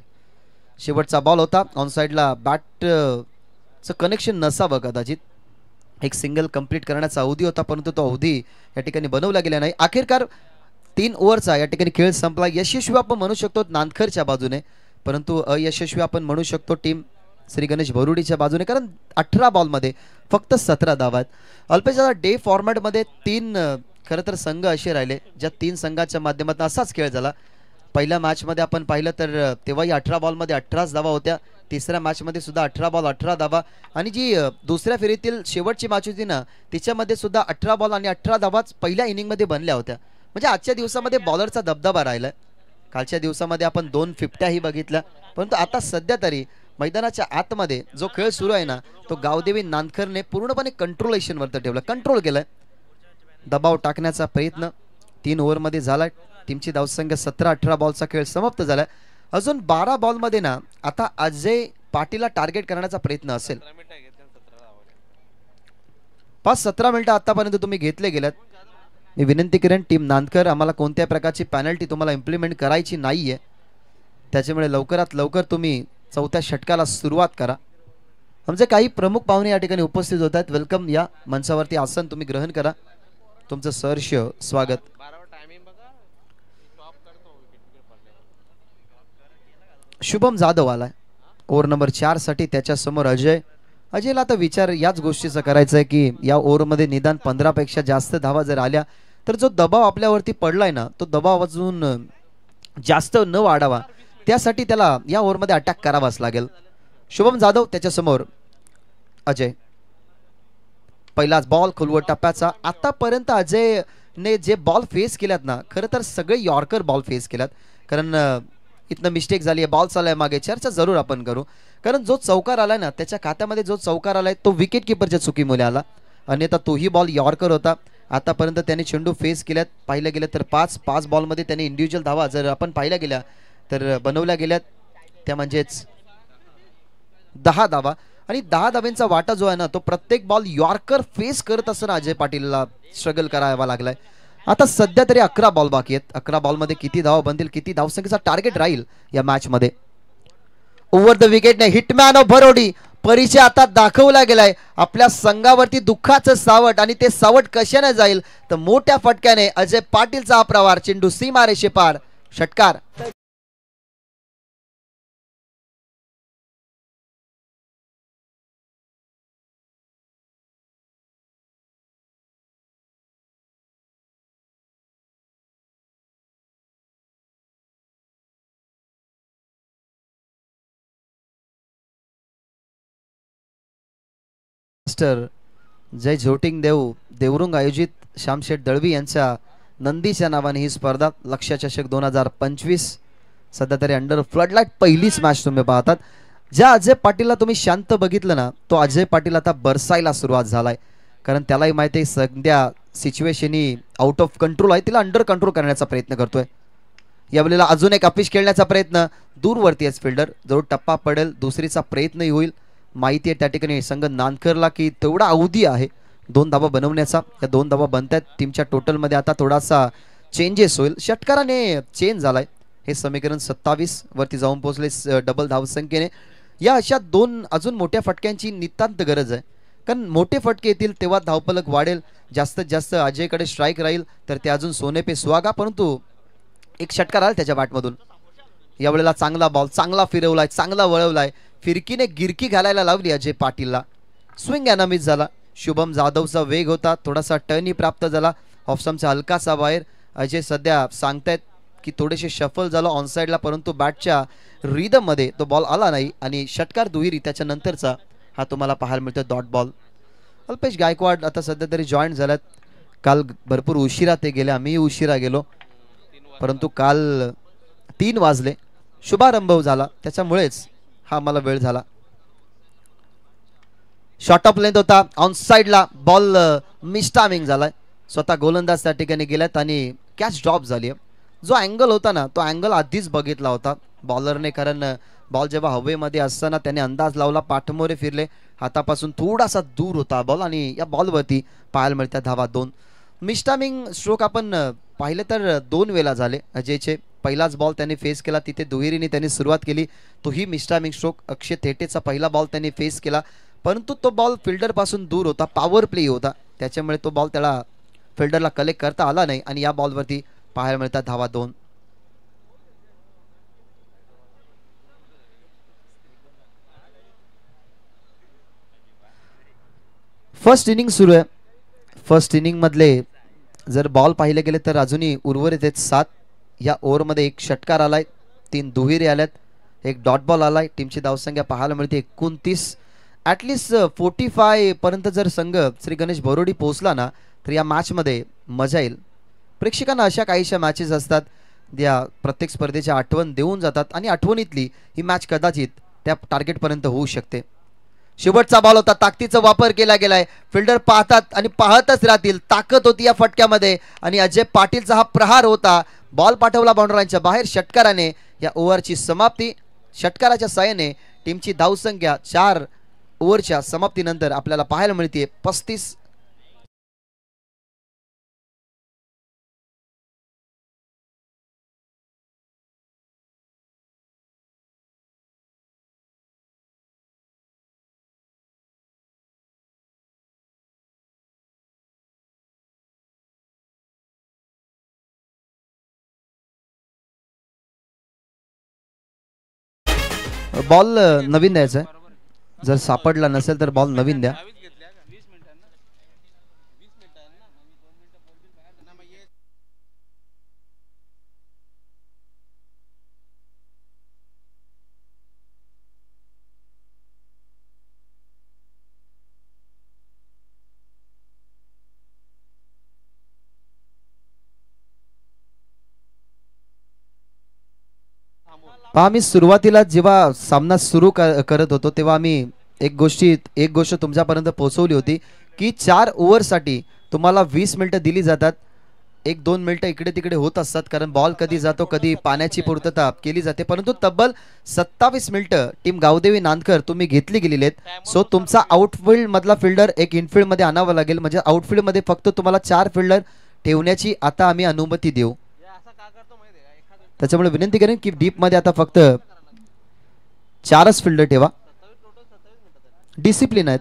शेवटचा बॉल होता ऑन साइडला बॅटचं कनेक्शन नसावं कदाचित. एक सिंगल कंप्लीट करण्याचा अवधी होता परंतु तो अवधी या ठिकाणी बनवला गेला नाही. अखेरकार 3 ओव्हरचा या ठिकाणी खेळ संपला. यशस्वी आपण म्हणू शकतो नांदखरच्या बाजूने परंतु अयशस्वी आपण म्हणू शकतो टीम श्री गणेश भरुडीच्या बाजूने कारण 18 बॉलमध्ये फक्त 17 धावा आहेत. अल्पेशा डे फॉर्मॅटमध्ये 3 खरं तर संघ असे राहिले ज्या 3 संघाच्या माध्यमातून असाच खेळ झाला. पहिल्या मॅचमध्ये आपण पाहिलं तर तेव्हाही 18 बॉलमध्ये 18 धावा होत्या. तिसऱ्या मॅचमध्ये सुद्धा 18 बॉल 18 धावा आणि जी दुसऱ्या फेरीतील शेवटची मॅच होती ना तिच्यामध्ये सुद्धा 18 बॉल आणि 18 धावाच पहिल्या इनिंगमध्ये बनल्या होत्या. म्हणजे आजच्या दिवसामध्ये बॉलरचा दबदबा राहिलाय. कालच्या दिवसामध्ये आपण 2 फिफ्ट्याही बघितल्या परंतु आता सध्या तरी मैदानाच्या आतमध्ये जो खेळ सुरू आहे ना तो गावदेवी नांदखरने पूर्णपणे कंट्रोलेशनवर ठेवला. कंट्रोल केलाय. दबाव टाकण्याचा प्रयत्न 3 ओव्हरमध्ये झालाय. टीमची धावसंख्या 17-18 बॉलचा खेळ समाप्त झालाय. अजून 12 बॉलमध्ये ना आता अजय पाटीलला टार्गेट करण्याचा प्रयत्न असेल. 5-17 मिनिटं आतापर्यंत तुम्ही घेतले गेल्यात. मी विनंती करेन टीम नांदकर आम्हाला कोणत्या प्रकारची पेनल्टी तुम्हाला इम्प्लिमेंट करायची नाहीये त्याच्यामुळे लवकरात लवकर तुम्ही 4थ्या षटकाला सुरुवात करा. आमचे काही प्रमुख पाहुणे या ठिकाणी उपस्थित होत आहेत. वेलकम. या मंचावरती आसन तुम्ही ग्रहण करा. तुमचं सहर्ष स्वागत. शुभम जाधव आलाय ओव्हर नंबर 4 साठी. त्याच्या समोर अजयला आता विचार याच गोष्टीचा करायचा आहे की या ओव्हरमध्ये निदान 15 पेक्षा जास्त धावा जर आल्या तर जो दबाव आपल्यावरती पडलाय ना तो दबाव अजून जास्त न वाढावा त्यासाठी त्याला या ओव्हरमध्ये अटॅक करावाच लागेल. शुभम जाधव त्याच्या समोर अजय. पहिलाच बॉल खोलवर टप्प्याचा. आतापर्यंत अजयने जे बॉल फेस केल्यात ना खरं तर सगळे यॉर्कर बॉल फेस केल्यात कारण इथनं मिस्टेक झाली आहे. बॉल चाललाय मागे चर्चा जरूर आपण करू कारण जो चौकार आलाय ना त्याच्या खात्यामध्ये जो चौकार आलाय तो विकेट किपरच्या चुकीमुळे आला. अन्यथा तोही बॉल यॉर्कर होता. आतापर्यंत त्याने चेंडू फेस केल्यात. पाहिलं गेलं तर 5 बॉलमध्ये त्याने इंडिव्हिज्युअल धावा जर आपण पाहिल्या गेल्या तर बनवल्या गेल्यात त्या म्हणजेच 10 धावा आणि 10 धाव्यांचा वाटा जो आहे ना तो प्रत्येक बॉल यॉर्कर फेस करत असताना अजय पाटीलला स्ट्रगल करावा लागलाय. आता सध्या तरी 11 बॉल बाकी आहेत. 11 बॉलमध्ये किती धावा बनतील किती धावसंख्येचा टार्गेट राहील या मॅच मध्ये. ओव्हर द विकेटने हिटमॅन ऑफ भरोडी परिचय आता दाखवला गेलाय. आपल्या संघावरती दुःखाचं सावट आणि ते सावट कशाने जाईल तर मोठ्या फटक्याने अजय पाटीलचा हा प्रवार. चेंडू सीमारेषे पार. षटकार. जय झोटिंग देवरुंग आयोजित श्यामशेठ दळवी यांच्या नंदीच्या नावाने ही स्पर्धा लक्ष्य चषक 2025 सध्या तरी अंडर फ्लडलाईट पहिलीच मॅच तुम्ही पाहतात. ज्या अजय पाटीलला तुम्ही शांत बघितलं ना तो अजय पाटील आता बरसायला सुरुवात झालाय कारण त्यालाही माहिती आहे सध्या situation he out of control आहे. तिला अंडर कंट्रोल करण्याचा प्रयत्न करतोय. यावेळेला अजून एक अपिश खेळण्याचा प्रयत्न दूरवरती आहे फिल्डर. जरूर टप्पा पडेल दुसरीचा प्रयत्नही होईल. माहिती आहे त्या ठिकाणी संघ नांदखरला की तेवढा अवधी आहे 2 धावा बनवण्याचा. या 2 धावा बनतायत. टीमच्या टोटलमध्ये आता थोडासा चेंजेस होईल, षटकाराने चेंज झालाय. हे समीकरण 27 वरती जाऊन पोहोचले डबल धावसंख्येने. या अशा दोन अजून मोठ्या फटक्यांची नितांत गरज आहे, कारण मोठे फटके येतील तेव्हा धावफलक वाढेल. जास्तीत जास्त अजयकडे स्ट्राईक राहील तर ते अजून सोने पे सुहागा, परंतु एक षटकार आला त्याच्या बॅटमधून. यावेळेला चांगला बॉल, चांगला फिरवलाय, चांगला वळवलाय, फिरकीने गिरकी घालायला लावली अजय पाटीलला. स्विंग अनामिस झाला. शुभम जाधवचा वेग होता, थोडासा टर्नही प्राप्त झाला, ऑफस्टंपचा हलकासा बाहेर. अजय सध्या सांगतायत की थोडेसे शफल झालं ऑन साईडला, परंतु बॅटच्या रिदम मध्ये तो बॉल आला नाही आणि षटकार दुहेरी त्याच्यानंतरचा हा तुम्हाला पाहायला मिळतो डॉट बॉल. अल्पेश गायकवाड आता सध्या तरी जॉईन झाल्यात. काल भरपूर उशिरा ते गेले, आम्ही उशिरा गेलो, परंतु काल 3 वाजले शुभारंभ झाला, त्याच्यामुळेच हा मला वेळ झाला. शॉर्ट ऑफ लेंथ होता, ऑन साइडला बॉल मिस्टामिंग झालाय. स्वतः गोलंदाज त्या ठिकाणी गेल्यात आणि कॅच ड्रॉप झाली. जो अँगल होता ना तो अँगल आधीच बघितला होता बॉलरने, कारण बॉल जेव्हा हवेमध्ये असताना त्याने अंदाज लावला, पाठमोरे फिरले, हातापासून थोडासा दूर होता बॉल आणि या बॉलवरती पाहायला मिळतात धावा 2. मिस्टामिंग स्ट्रोक आपण पाहिले तर 2 वेळा झाले अजयचे. पहिलाच बॉल त्याने फेस केला, तिथे दुहेरीने त्याने सुरुवात केली, तोही मिस्टामिंग स्ट्रोक. अक्षय थेटेचा पहिला बॉल त्याने फेस केला, परंतु तो बॉल फिल्डर पासून दूर होता, पॉवर प्ले होता, त्याच्यामुळे तो बॉल त्याला फिल्डरला कलेक्ट करता आला नाही आणि या बॉलवरती पाहायला मिळतात धावा 2. फर्स्ट इनिंग सुरू आहे. फर्स्ट इनिंग मधले जर बॉल पाहिले गेले तर अजूनही उर्वरित आहेत 7. या ओव्हरमध्ये 1 षटकार आलाय, 3 दुहेरी आल्यात, 1 डॉट बॉल आलाय. टीमची धावसंख्या पाहायला मिळते 29. ॲटलिस्ट 45 पर्यंत जर संघ श्री गणेश बोरोडी पोहोचला ना तर या मॅचमध्ये मजा येईल. प्रेक्षकांना अशा काहीशा मॅचेस असतात त्या प्रत्येक स्पर्धेची आठवण देऊन जातात आणि आठवणीतली ही मॅच कदाचित त्या टार्गेटपर्यंत होऊ शकते. शेवटचा बॉल होता, ताकदीचा वापर केला गेलाय, फिल्डर पाहतात आणि पाहतच राहतील. ताकद होती या फटक्यामध्ये आणि अजय पाटीलचा हा प्रहार होता, बॉल पाठवला बाउंड्रीच्या बाहेर. षटकाराने या ओव्हरची समाप्ती. षटकाराच्या साहाय्याने टीमची धावसंख्या 4 ओव्हरच्या समाप्तीनंतर आपल्याला पाहायला मिळते 35. बॉल नवीन द्यायचा आहे, जर सापडला नसेल तर बॉल नवीन द्या. पहा, मी सुरुवातीला जेव्हा सामना सुरू करत होतो तेव्हा आम्ही एक गोष्ट तुमच्यापर्यंत पोहोचवली होती की 4 ओव्हरसाठी तुम्हाला 20 मिनिटं दिली जातात. 1-2 मिनिटं इकडे तिकडे होत असतात, कारण बॉल कधी जातो, कधी पाण्याची पूर्तता केली जाते, परंतु तब्बल 27 मिनिटं टीम गावदेवी नांदकर तुम्ही घेतली गेलेली आहेत. सो तुमचा आउटफील्ड मधला फिल्डर एक इनफिल्ड मध्ये आणावा लागेल, म्हणजे आउटफील्ड मध्ये फक्त तुम्हाला 4 फिल्डर ठेवण्याची आता आम्ही अनुमती देऊ. त्याच्यामुळे विनंती करेन की डीप मध्ये आता फक्त 4च फिल्डर ठेवा. डिसिप्लिन आहेत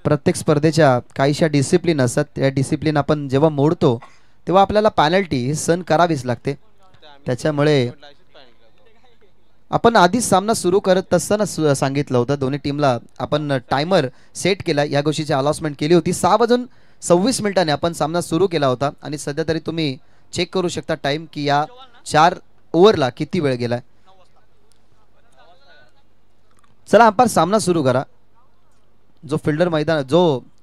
प्रत्येक स्पर्धेच्या, काहीशा डिसिप्लिन असतात, त्या डिसिप्लिन आपण जेव्हा मोडतो तेव्हा आपल्याला पॅनल्टी सहन करावीच लागते. त्याच्यामुळे आपण आधीच सामना सुरू करत असताना सांगितलं होतं, दोन्ही टीमला आपण टायमर सेट केला, या गोष्टीची अनाउन्समेंट केली होती. 6:26 मिनिटांनी आपण सामना सुरू केला होता आणि सध्या तरी तुम्ही चेक करू शकता टाइम की या 4 ओव्हरला किती वेळ गेलाय. चला अंपायर सामना सुरू करा. जो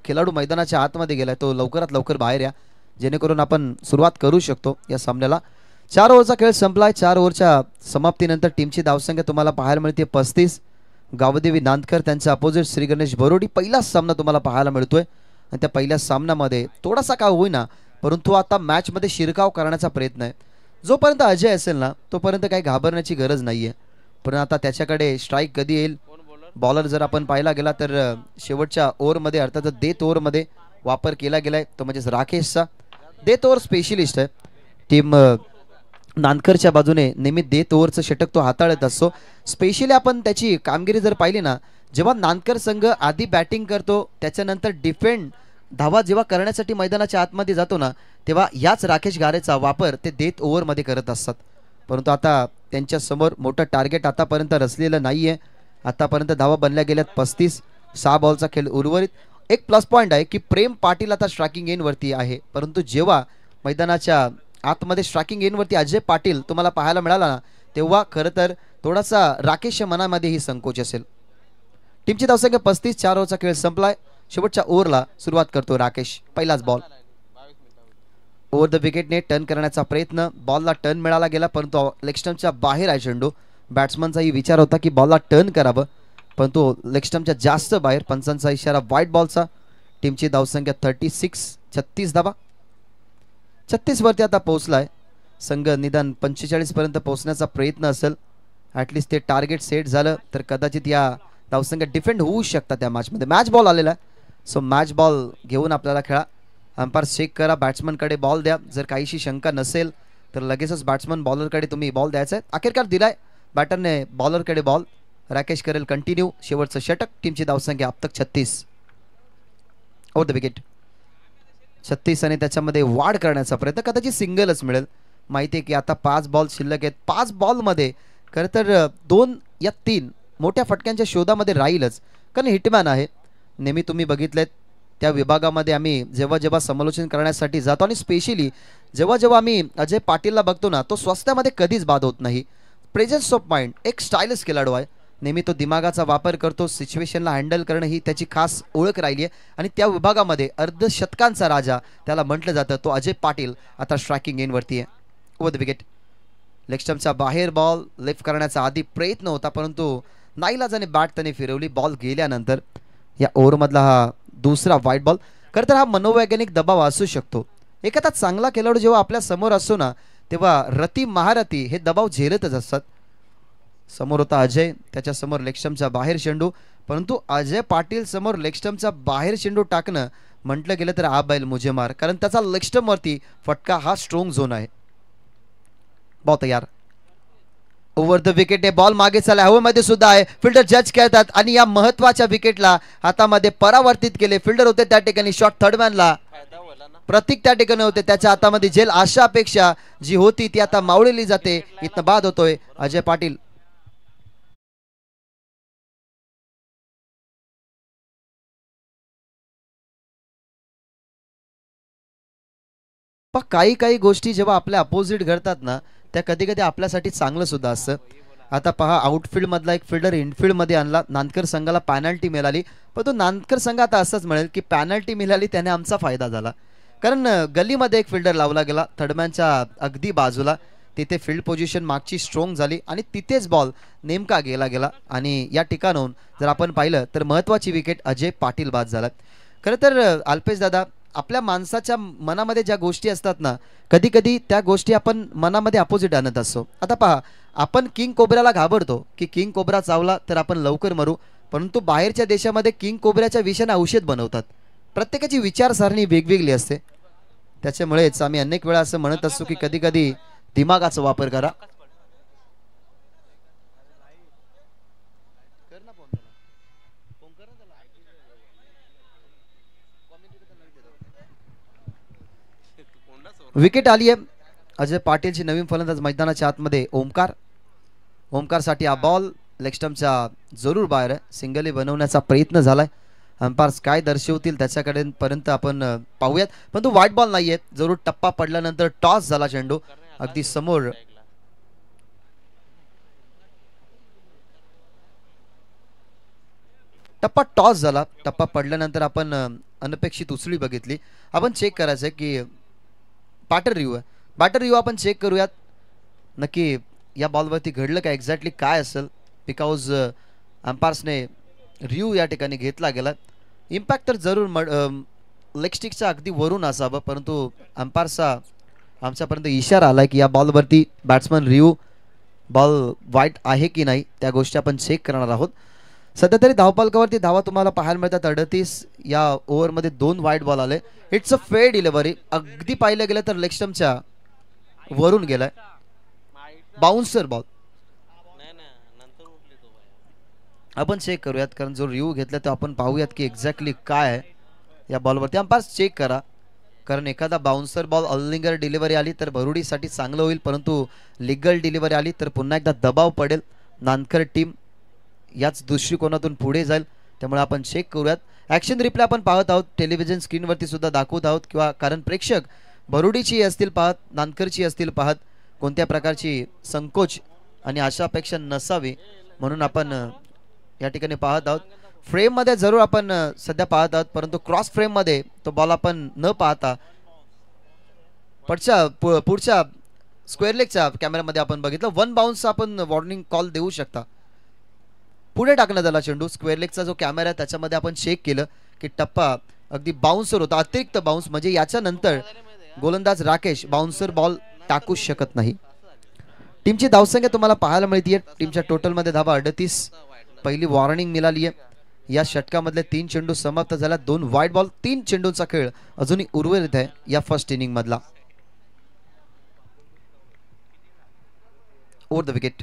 खेळाडू मैदानाच्या आतमध्ये गेलाय तो लवकरात लवकर बाहेर या, जेणेकरून आपण सुरुवात करू शकतो या सामन्याला. 4 ओव्हरचा खेळ संपलाय. 4 ओव्हरच्या समाप्तीनंतर टीमची धावसंख्या तुम्हाला पाहायला मिळते 35. गावदेवी नांदकर त्यांचा अपोजिट श्री गणेश बोरोडी. पहिलाच सामना तुम्हाला पाहायला मिळतोय आणि त्या पहिल्या सामन्यामध्ये थोडासा का होईना परंतु आता मॅच मध्ये शिरकाव करण्याचा प्रयत्न आहे. जोपर्यंत अजय असेल ना तोपर्यंत काही घाबरण्याची गरज नाहीये, पण आता त्याच्याकडे स्ट्राईक कधी येईल. बॉलर जर आपण पाहिला गेला तर शेवटच्या ओव्हरमध्ये अर्थात डेथ ओव्हरमध्ये वापर केला गेलाय, तो म्हणजेच राकेशचा. डेथ ओव्हर स्पेशलिस्ट आहे. टीम नानकरच्या बाजूने नेहमी देत ओव्हरचं षटक तो हाताळत असतो. स्पेशली आपण त्याची कामगिरी जर पाहिली ना, जेव्हा नानकर संघ आधी बॅटिंग करतो त्याच्यानंतर डिफेंड धावा जेव्हा करण्यासाठी मैदानाच्या आतमध्ये जातो ना, तेव्हा याच राकेश गारेचा वापर ते देत ओव्हरमध्ये करत असतात. परंतु आता त्यांच्या समोर मोठं टार्गेट आतापर्यंत रचलेलं नाही आहे. आतापर्यंत धावा बनल्या गेल्यात 35. 6 बॉलचा खेळ उर्वरित. एक प्लस पॉईंट आहे की प्रेम पाटील आता स्ट्रायकिंग एंडवरती आहे, परंतु जेव्हा मैदानाच्या आतमध्ये स्ट्रायकिंग एंडवरती अजय पाटील तुम्हाला पाहायला मिळाला ना, तेव्हा खरं तर थोडासा राकेशच्या मनामध्ये ही संकोच असेल. टीमची धावसंख्या 35. 4 ओव्हरचा खेळ संपलाय. शेवटच्या ओव्हरला सुरुवात करतो राकेश. पहिलाच बॉल ओव्हर द विकेटने टर्न करण्याचा प्रयत्न. बॉलला टर्न मिळाला गेला, परंतु लेग स्टंपच्या बाहेर आहे चेंडू. बॅट्समनचाही विचार होता की बॉलला टर्न करावं, परंतु लेग स्टंपच्या जास्त बाहेर. पंचांचा इशारा व्हाईट बॉलचा. टीमची धावसंख्या 36. 36 धावा. 36 वरती आता पोहोचलाय संघ. निदान 45 पर्यंत पोहोचण्याचा प्रयत्न असेल. ॲटलिस्ट ते टार्गेट सेट झालं तर कदाचित या धावसंख्या डिफेंड होऊ शकतात त्या मॅचमध्ये. मॅच बॉल आलेला आहे, सो मॅच बॉल घेऊन आपल्याला खेळा. अंपायर चेक करा, बॅट्समनकडे बॉल द्या. जर काहीशी शंका नसेल तर लगेचच बॅट्समन बॉलरकडे तुम्ही बॉल द्यायचा आहे. अखेरकार दिलाय बॅटरने बॉलरकडे बॉल. राकेश करेल कंटिन्यू. शेवटचं षटक. टीमची धावसंख्या अब तक 36. ओव्हर द विकेट 36 आणि त्याच्यामध्ये वाढ करण्याचा प्रयत्न. कदाचित सिंगलच मिळेल. माहिती आहे की आता 5 बॉल शिल्लक आहेत. 5 बॉलमध्ये खरं तर 2 या 3 मोठ्या फटक्यांच्या शोधामध्ये राहीलच, कारण हिटमॅन आहे. नेहमी तुम्ही बघितलेत त्या विभागामध्ये आम्ही जेव्हा जेव्हा समालोचन करण्यासाठी जातो आणि स्पेशली जेव्हा जेव्हा आम्ही अजय पाटीलला बघतो ना, तो स्वस्त्यामध्ये कधीच बाद होत नाही. Presence of mind. एक स्टायलिश खेळाडू आहे. नेहमी तो दिमागाचा वापर करतो. सिच्युएशनला हँडल करणं ही त्याची खास ओळख राहिली आहे आणि त्या विभागामध्ये अर्धशतकांचा राजा त्याला म्हटलं जातं. तो अजय पाटील आता स्ट्रायकिंग एंडवरती आहे. ओव्हर द विकेट लेग स्टंपच्या बाहेर बॉल. लेफ्ट करण्याचा आधी प्रयत्न होता, परंतु नाईलाजाने बॅट त्याने फिरवली. बॉल गेल्यानंतर या ओव्हरमधला हा दुसरा व्हाईट बॉल. खरं तर हा मनोवैज्ञानिक दबाव असू शकतो. एखादा चांगला खेळाडू जेव्हा आपल्या समोर असतो ना, तेव्हा रती महारथी हे दबाव झेलतच असतात. समोर होता अजय, त्याच्या समोर लेग स्टंपच्या बाहेर चेंडू, परंतु अजय पाटील समोर लेग स्टंपच्या बाहेर चेंडू टाकणं म्हटलं गेलं तर आ बैल मुझे मार, कारण त्याचा लेग स्टंपवरती फटका हा स्ट्रॉंग झोन आहे. बॉल तयार. Over the wicket. बॉल मागे चालला, हवेमध्ये सुद्धा आहे. फिल्डर जज करतात आणि या महत्वाच्या विकेटला हातामध्ये परावर्तित केले. फिल्डर होते त्या ठिकाणी. शॉट थर्डमॅनला प्रतीक त्या ठिकाणी होते. त्याच्या हातामध्ये जेल. आशा अपेक्षा जी होती ती आता मावळली जाते. इथं बाद होतोय अजय पाटील. पण काही काही गोष्टी जेव्हा आपल्या अपोजिट घडतात ना, त्या कधी कधी आपल्यासाठी चांगलं सुद्धा असतं. आता पहा, आउटफील्ड मधला एक फिल्डर इनफील्ड मध्ये आणला. नानकर संघाला पॅनल्टी मिळाली, पण तो नानकर संघ आता असंच मिळेल की पॅनल्टी मिळाली त्याने आमचा फायदा झाला, कारण गलीमध्ये एक फिल्डर लावला गेला थर्डमॅनच्या अगदी बाजूला. तिथे फील्ड पोझिशन मागची स्ट्रॉंग झाली आणि तिथेच बॉल नेमका गेला आणि या ठिकाणाहून जर आपण पाहिलं तर महत्वाची विकेट अजय पाटील बाद झाला. खरं तर अल्पेश दादा, आपल्या माणसाच्या मनामध्ये ज्या गोष्टी असतात ना, कधी कधी त्या गोष्टी आपण मनामध्ये अपोजिट आणत असतो. आता पहा, आपण किंग कोब्राला घाबरतो की किंग कोब्रा चावला तर आपण लवकर मरू, परंतु बाहेरच्या देशामध्ये किंग कोब्राच्या विषाने औषध बनवतात. प्रत्येकाची विचारसरणी वेगवेगळी असते. त्याच्यामुळेच आम्ही अनेक वेळा असं म्हणत असतो की कधी कधी दिमागाचा वापर करा. विकेट आली आहे. अजय पाटीलची नवीन फलंदाज मैदानाच्या आतमध्ये ओमकारसाठी हा बॉल लेग स्टंपच्या जरूर बाहेर आहे. सिंगली बनवण्याचा प्रयत्न झालाय. अंपायर्स काय दर्शवतील त्याच्याकडे पर्यंत आपण पाहूयात, पण तो व्हाईट बॉल नाहीये. जरूर टप्पा पडल्यानंतर टॉस झाला चेंडू अगदी समोर. टप्पा टॉस झाला. टप्पा पडल्यानंतर आपण अनपेक्षित उचली बघितली. आपण चेक करायचं की बॅटर रिव्ह्यू आपण चेक करूयात नक्की या बॉलवरती घडलं का, एक्झॅक्टली काय असेल. बिकॉज अंपायर्सने रिव्ह्यू या ठिकाणी घेतला गेला. इम्पॅक्ट तर जरूर लेग स्टिकच्या अगदी वरून असावं, परंतु अंपायर्सचा आमच्यापर्यंत इशारा आला की या बॉलवरती बॅट्समन रिव्ह्यू बॉल वाईट आहे की नाही त्या गोष्टी आपण चेक करणार आहोत. सध्या तरी धावपालकावरती धावा तुम्हाला पाहायला मिळतात 38. या ओव्हरमध्ये 2 वाईट बॉल आले. It's a fair delivery. अगदी पाहिलं गेलं तर लेग स्टंपच्या वरून गेलाय, बाउन्सर बॉल. आपण चेक करूयात, कारण जो रिव्ह्यू घेतला तो आपण पाहूयात की एक्झॅक्टली काय आहे या बॉलवरती. अंपायर चेक करा, कारण एखादा बाउन्सर बॉल अनलिगल डिलिव्हरी आली तर भरुडीसाठी चांगलं होईल, परंतु लिगल डिलिव्हरी आली तर पुन्हा एकदा दबाव पडेल. नानकर टीम याच दृष्टिकोनातून पुढे जाईल, त्यामुळे आपण चेक करूयात. ॲक्शन रिप्ले आपण पाहत आहोत, टेलिव्हिजन स्क्रीनवरती सुद्धा दाखवत आहोत, किंवा कारण प्रेक्षक भरुडीची असतील पाहत, नानकरची असतील पाहत, कोणत्या प्रकारची संकोच आणि अशा अपेक्षा नसावी म्हणून आपण या ठिकाणी पाहत आहोत. फ्रेममध्ये जरूर आपण सध्या पाहत आहोत, परंतु क्रॉस फ्रेममध्ये तो बॉल आपण न पाहता पुढच्या स्क्वेअर लेगच्या कॅमेऱ्यामध्ये आपण बघितलं. वन बाउन्स आपण वॉर्निंग कॉल देऊ शकता. पुढे टाकण्यात आला चेंडू. स्क्वेअर लेगचा जो कॅमेरा आहे त्याच्यामध्ये आपण चेक केलं की टप्पा अगदी बाउन्सर होता, अतिरिक्त बाउन्स, म्हणजे याच्यानंतर गोलंदाज राकेश बाउन्सर बॉल टाकू शकत नाही. टीमची धावसंख्या तुम्हाला पाहायला मिळते. टीमच्या टोटलमध्ये धावा 38. पहिली वॉर्निंग मिळाली आहे. या षटकामधले 3 चेंडू समाप्त झाला, 2 वाईड बॉल, 3 चेंडूंचा खेळ अजूनही उर्वरित आहे या फर्स्ट इनिंग मधला. ओव्हर द विकेट,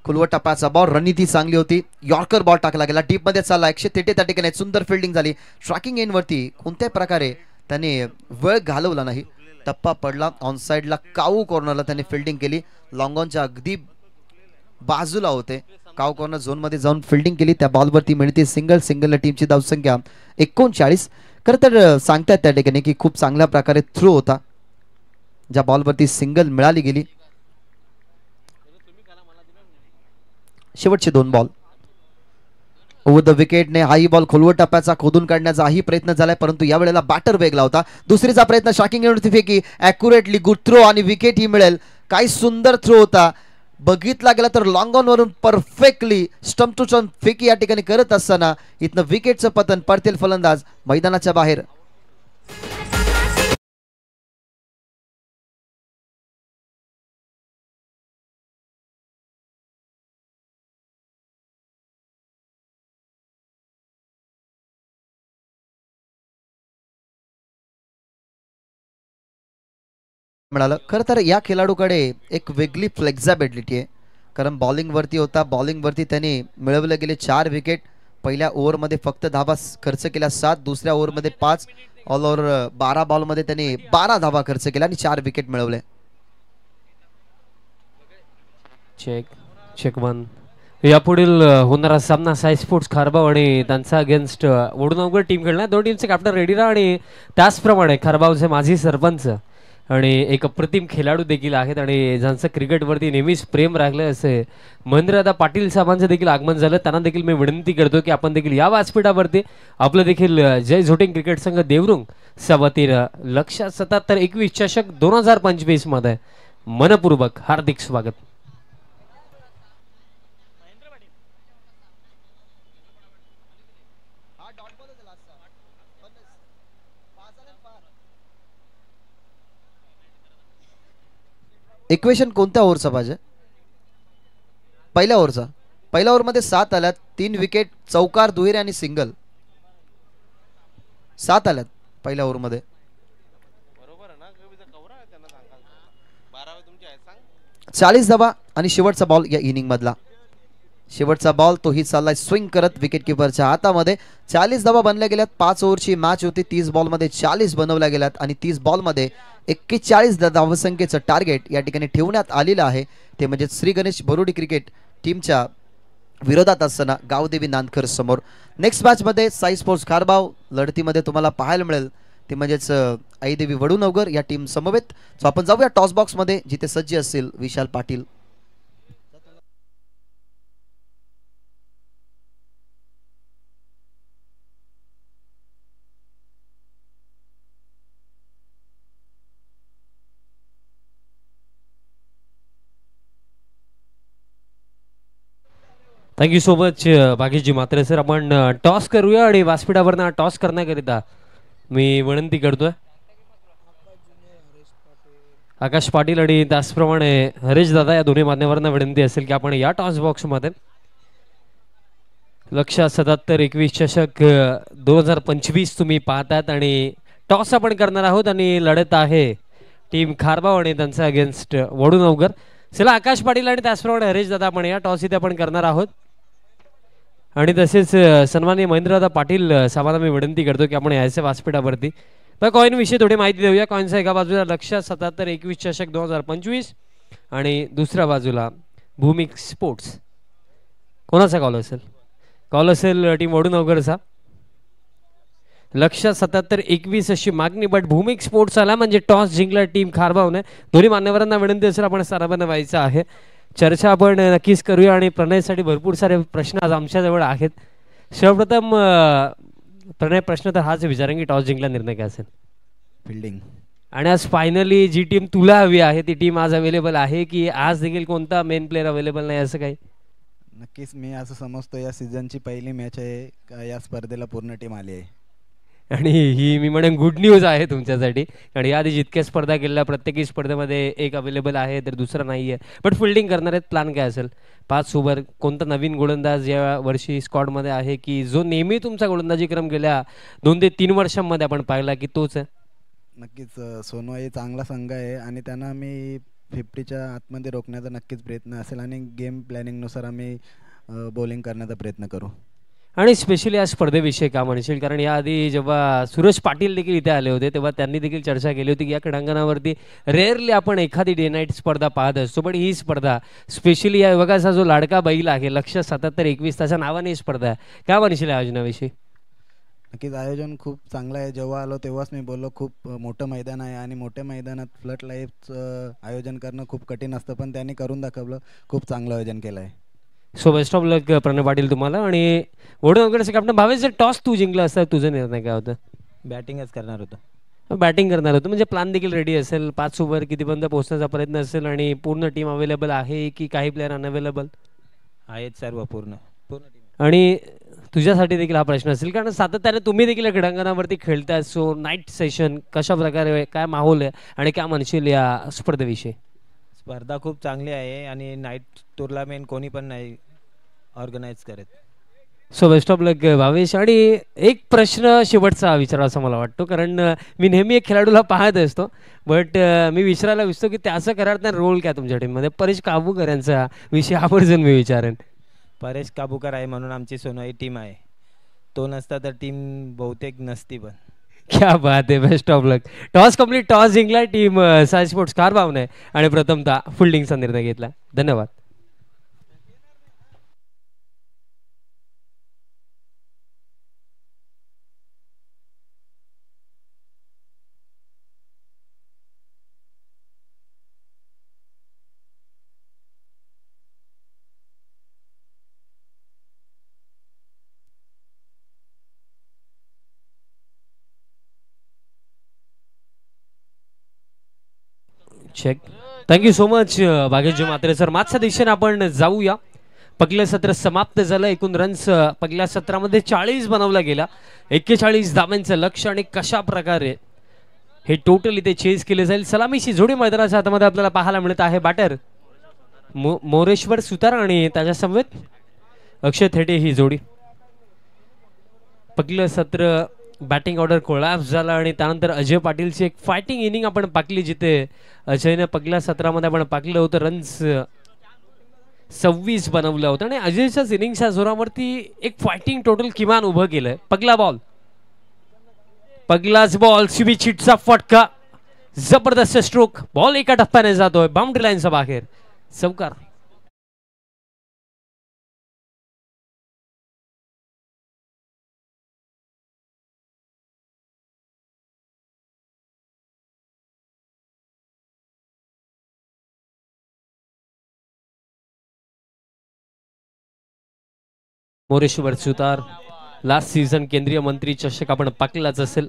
खुलवट टप्प्याचा बॉल, रणनीती चांगली होती, यॉर्कर बॉल टाकला गेला, डीप मध्ये चालला, 133 त्या ठिकाणी सुंदर फिल्डिंग झाली. ट्रॅकिंग एंड वरती कोणत्याही प्रकारे त्याने वेळ घालवला नाही, टप्पा पडला. ऑन साइडला काऊ कॉर्नरला त्याने फिल्डिंग केली, लॉंग ऑनच्या अगदी बाजूला होते, काऊ कॉर्नर झोन मध्ये जाऊन फिल्डिंग केली. त्या बॉलवरती मिळते सिंगल. सिंगल टीमची धावसंख्या 39. खरं तर सांगतात त्या ठिकाणी की खूप चांगल्या प्रकारे थ्रो होता, ज्या बॉलवरती सिंगल मिळाली गेली. शेवटचे 2 बॉल ओव्हर द विकेटने हाही बॉल खोलवट टप्प्याचा खोदून काढण्याचाही प्रयत्न झालाय, परंतु या वेळेला बॅटर वेगला होता. दुसरीचा प्रयत्न शॉकिंग एंडवरती फेकी, ॲक्युरेटली गुड थ्रो आणि विकेट ही मिळेल. काय सुंदर थ्रो होता, बघितला गेला तर लॉंग ऑन वरून परफेक्टली स्टंप टू स्टंप फेकी या ठिकाणी करत असताना इथनं विकेटचं पतन. पडतील फलंदाज मैदानाच्या बाहेर. मिळालं. खरं तर या खेळाडूकडे एक वेगळी फ्लेक्झिबिलिटी आहे, कारण बॉलिंग वरती होता. बॉलिंग वरती त्याने मिळवले गेले 4 विकेट. पहिल्या ओव्हरमध्ये फक्त धावा खर्च केल्या 7, दुसऱ्या ओव्हरमध्ये 5, ऑल ओव्हर 12 बॉलमध्ये त्याने 12 धावा खर्च केल्या आणि 4 विकेट मिळवले. Check check 1. यापुढील होणारा सामना साई स्पोर्ट्स खारबाव आणि त्यांचा अगेन्स्ट वडूनगर टीम खेळणार. दोन टीमचे कॅप्टन रेडी राहा आणि त्याचप्रमाणे खारबावचे माजी सरपंच आणि एक अप्रतिम खेळाडू देखील आहेत आणि ज्यांचं क्रिकेटवरती नेहमीच प्रेम राखलं असे महेंद्रदादा पाटील साहेबांचं देखील आगमन झालं. त्यांना देखील मी विनंती करतो की आपण देखील या व्यासपीठावरती आपलं देखील जय झोटिंग क्रिकेट संघ देवरुंग सभातीर लक्ष 77-21 चषक 2025 मध्ये मनपूर्वक हार्दिक स्वागत. इक्वेशन कोणत्या ओव्हरचा पाहिजे? पहिल्या ओव्हरचा. पहिल्या ओव्हरमध्ये 7 आल्यात, 3 विकेट, चौकार, दुहेरी आणि सिंगल. 7 आल्यात पहिल्या ओव्हरमध्ये. 40 धावा आणि शेवटचा बॉल या इनिंग मधला. शेवटचा बॉल तोही चाललाय स्विंग करत विकेट किपरच्या हातामध्ये. 40 धावा बनल्या गेल्यात. 5 ओव्हरची मॅच होती. 30 बॉलमध्ये 40 बनवल्या गेल्यात आणि 30 बॉलमध्ये 41 धावसंख्येचं टार्गेट या ठिकाणी ठेवण्यात आलेलं आहे. ते म्हणजे श्री गणेश बरोडी क्रिकेट टीमच्या विरोधात असताना गावदेवी नानकर समोर. नेक्स्ट मॅच मध्ये साई स्पोर्ट्स खारबाव लढतीमध्ये तुम्हाला पाहायला मिळेल ते म्हणजेच आईदेवी वडूनगर या टीम समवेत. सो आपण जाऊया टॉस बॉक्स मध्ये, जिथे सज्ज असतील Vishal Patil. Thank you so much भागीजी मात्रे सर. आपण टॉस करूया आणि व्यासपीठावरनं टॉस करण्याकरिता मी विनंती करतोय आकाश पाटील आणि त्याचप्रमाणे हरेश दादा या दोन्ही मान्यवरांना विनंती असेल की आपण या टॉस बॉक्स मध्ये लक्ष 77-21 चषक 2025 तुम्ही पाहतात आणि टॉस आपण करणार आहोत आणि लढत आहे टीम खारबाव आणि त्यांचा अगेन्स्ट वडूनवगर. चला आकाश पाटील आणि त्याचप्रमाणे हरेश दादा आपण या टॉस इथे आपण करणार आहोत. आणि तसेच सन्माननीय महेंद्रदादा पाटील साहेबांना मी विनंती करतो की आपण यायचे व्यासपीठावरती. तर कॉईन विषयी थोडी माहिती देऊया. कॉईनचा एका बाजूला लक्ष्य 7721 चषक 2025 आणि दुसऱ्या बाजूला भूमिक स्पोर्ट्स. कोणाचा कॉल असेल? कॉल असेल टीम वडूनवगरचा. लक्ष्य 7721 अशी मागणी, बट भूमिक स्पोर्ट्स आला म्हणजे टॉस जिंकला टीम खारबावने. दोन्ही मान्यवरांना विनंती असेल आपण सराबाने व्हायचं आहे. चर्चा आपण नक्कीच करूया आणि प्रणयसाठी भरपूर सारे प्रश्न आज आमच्याजवळ आहेत. सर्वप्रथम प्रणय प्रश्न तर हाच विचारेन की टॉस जिंकला निर्णय काय असेल? फिल्डिंग. आणि आज फायनली जी टीम तुला हवी आहे ती टीम आज अवेलेबल आहे की आज देखील कोणता मेन प्लेअर अवेलेबल नाही असं काही? नक्कीच मी असं समजतो या सीझनची पहिली मॅच आहे का या स्पर्धेला पूर्ण टीम आली आहे. आणि ही मी म्हणेन गुड न्यूज आहे तुमच्यासाठी. आणि याआधी जितक्या स्पर्धा केल्या प्रत्येकी स्पर्धेमध्ये एक अवेलेबल आहे तर दुसरा नाही आहे. बट फिल्डिंग करणार आहेत, प्लॅन काय असेल? 5 ओव्हर कोणता नवीन गोलंदाज या वर्षी स्क्वॉडमध्ये आहे की जो नेहमी तुमचा गोलंदाजी क्रम गेल्या 2 ते 3 वर्षांमध्ये आपण पाहिला की तोच आहे? नक्कीच सोनवाई चांगला संघ आहे आणि त्यांना आम्ही 50च्या आतमध्ये रोखण्याचा नक्कीच प्रयत्न असेल आणि गेम प्लॅनिंगनुसार आम्ही बॉलिंग करण्याचा प्रयत्न करू. आणि स्पेशली या स्पर्धेविषयी का म्हणशील? कारण याआधी जेव्हा सुरेश पाटील देखील इथे आले होते तेव्हा त्यांनी देखील चर्चा केली होती की या क्रीडांगणावरती रेअरली आपण एखादी डे नाईट स्पर्धा पाहत असतो, पण ही स्पर्धा स्पेशली या विभागाचा जो लाडका बैल आहे लक्ष्य 7721 त्याच्या नावाने ही स्पर्धा आहे. काय म्हणशील या आयोजनाविषयी? नक्कीच आयोजन खूप चांगलं आहे. जेव्हा आलो तेव्हाच मी बोललो खूप मोठं मैदान आहे आणि मोठ्या मैदानात फ्लड लाईफचं आयोजन करणं खूप कठीण असतं, पण त्यांनी करून दाखवलं. खूप चांगलं आयोजन केलं आहे. सो बेस्ट ऑफ लक प्रणय पाटील तुम्हाला. आणि वडूनवगरचे कॅप्टन भावेश, जर टॉस तू जिंकला असता तुझा निर्णय काय होता? बॅटिंगच करणार होतं. बॅटिंग करणार होतं म्हणजे प्लॅन देखील रेडी असेल. 5 ओव्हर कितीपर्यंत पोहोचण्याचा प्रयत्न असेल आणि पूर्ण टीम अवेलेबल आहे की काही प्लेअर अनअवेलेबल आहेत? सर्व पूर्ण टीम. आणि तुझ्यासाठी देखील हा प्रश्न असेल कारण सातत्याने तुम्ही देखील क्रीडांगणावरती खेळताय. सो नाईट सेशन कशा प्रकारे, काय माहोल आहे आणि काय म्हणशील या स्पर्धेविषयी? स्पर्धा खूप चांगली आहे आणि नाईट टुर्नामेंट कोणी पण नाही ऑर्गनाईज करत. सो बेस्ट ऑफ लक भावेश. आणि एक प्रश्न शेवटचा विचारावा असं मला वाटतो कारण मी नेहमी एक खेळाडूला पाहत असतो, बट मी विचारायला विचारतो की त्याचं करत रोल काय तुमच्या टीममध्ये? परेश काबूकर यांचा विषय आवर्जून मी विचारेन. परेश काबूकर आहे म्हणून आमची सोनवाई टीम आहे. तो नसता तर टीम बहुतेक नसती. पण क्या बात आहे. Best of luck. Toss complete, toss जिंकला टीम साई स्पोर्ट्स खारबावने आणि प्रथमतः फिल्डिंगचा निर्णय घेतला. धन्यवाद. Check. Thank you so much Bhagyaji Mhatre sir. मागच्या दिशेने आपण जाऊया. पहिलं सत्र समाप्त झालं. एकूण रन्स पहिल्या सत्रामध्ये 40 बनवला गेला. 41 धावांचं लक्ष आणि कशा प्रकारे हे टोटल इथे चेस केले जाईल. सलामीची जोडी मैदानाच्या हातामध्ये आपल्याला पाहायला मिळत आहे. बॅटर मोरेश्वर सुतार आणि त्याच्या समवेत अक्षय थेटे ही जोडी. पहिलं सत्र बॅटिंग ऑर्डर कोलॅप्स झाला आणि त्यानंतर अजय पाटीलची एक फायटिंग इनिंग आपण पाकली, जिथे अजयने पहिल्या सत्रामध्ये आपण पाकलं होतं. रन्स 26 बनवलं होतं आणि अजयच्याच इनिंगच्या जोरावरती एक फायटिंग टोटल किमान उभं केलंय. पहिलाच बॉल शिबी चिटचा फटका, जबरदस्त स्ट्रोक, बॉल एका टप्प्याने जातोय बाउंड्री लाईनच्या बाहेर. चौकार. मोरेश्वर सुतार लास्ट सीझन केंद्रीय मंत्री चषक आपण पाकलाच असेल.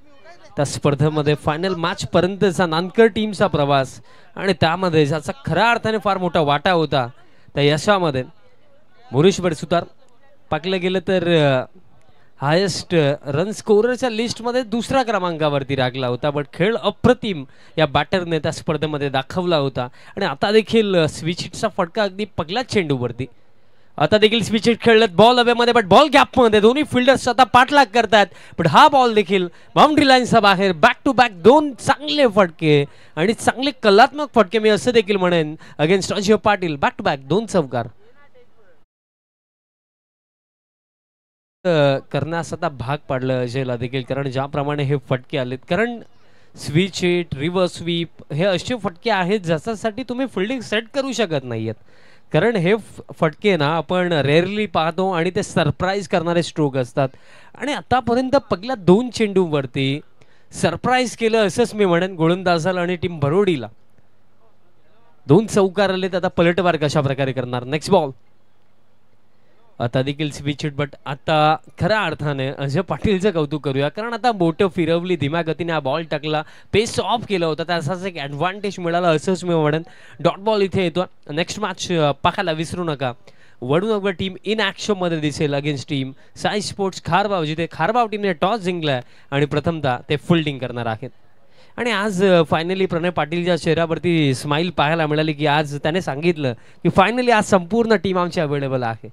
त्या स्पर्धेमध्ये फायनल मॅच पर्यंतचा नानकर टीमचा प्रवास आणि त्यामध्ये ज्याचा खऱ्या अर्थाने फार मोठा वाटा होता त्या यशामध्ये मोरेश्वर सुतार पाकलं गेलं तर हायेस्ट रन स्कोररच्या लिस्टमध्ये दुसऱ्या क्रमांकावरती राखला होता. बट खेळ अप्रतिम या बॅटरने त्या स्पर्धेमध्ये दाखवला होता आणि आता देखील स्विच हिटचा फटका अगदी पहिल्याच चेंडूवरती आता देखील स्विच हिट खेळलेत बॉल हवेमध्ये, बट बॉल गॅप मध्ये दोन्ही फिल्डर्स आता पाठलाग करतात, पण हा बॉल देखील बाउंड्री लाईनच्या बाहेर. बॅक टू बॅक दोन चांगले फटके आणि चांगले कलात्मक फटके मी असं देखील म्हणेन against Ajay Patil. Back to back दोन चौकार करण्यास आता भाग पाडलं अजयला देखील, कारण ज्याप्रमाणे हे फटके आलेत, कारण स्विच हिट रिव्हर्स स्वीप हे असे फटके आहेत ज्याच्यासाठी तुम्ही फिल्डिंग सेट करू शकत नाहीयेत, कारण हे फटके ना आपण रेअरली पाहतो आणि ते सरप्राईज करणारे स्ट्रोक असतात. आणि आतापर्यंत पहिल्या दोन चेंडूवरती सरप्राईज केलं असंच मी म्हणेन गोलंदाजाला आणि टीम भरोडीला. दोन चौकार आलेत, आता पलटवार कशा प्रकारे करणार. नेक्स्ट बॉल आता देखील स्विच हिट, बट आता खऱ्या अर्थाने अजय पाटीलचं कौतुक करूया, कारण आता बोटं फिरवली, धीम्या गतीने हा बॉल टाकला, पेस ऑफ केला होता, त्याचाच एक ॲडव्हान्टेज मिळाला असंच मी म्हणेन. डॉट बॉल इथे येतो. नेक्स्ट मॅच पाहायला विसरू नका, वडूनगर टीम इन ॲक्शन मध्ये दिसेल अगेन्स्ट टीम साई स्पोर्ट्स खारबाव, जिथे खारबाव टीमने टॉस जिंकलाय आणि प्रथमतः ते फिल्डिंग करणार आहेत. आणि आज फायनली प्रणय पाटीलच्या चेहऱ्यावरती स्माईल पाहायला मिळाली, की आज त्याने सांगितलं की फायनली आज संपूर्ण टीम आमची अवेलेबल आहे.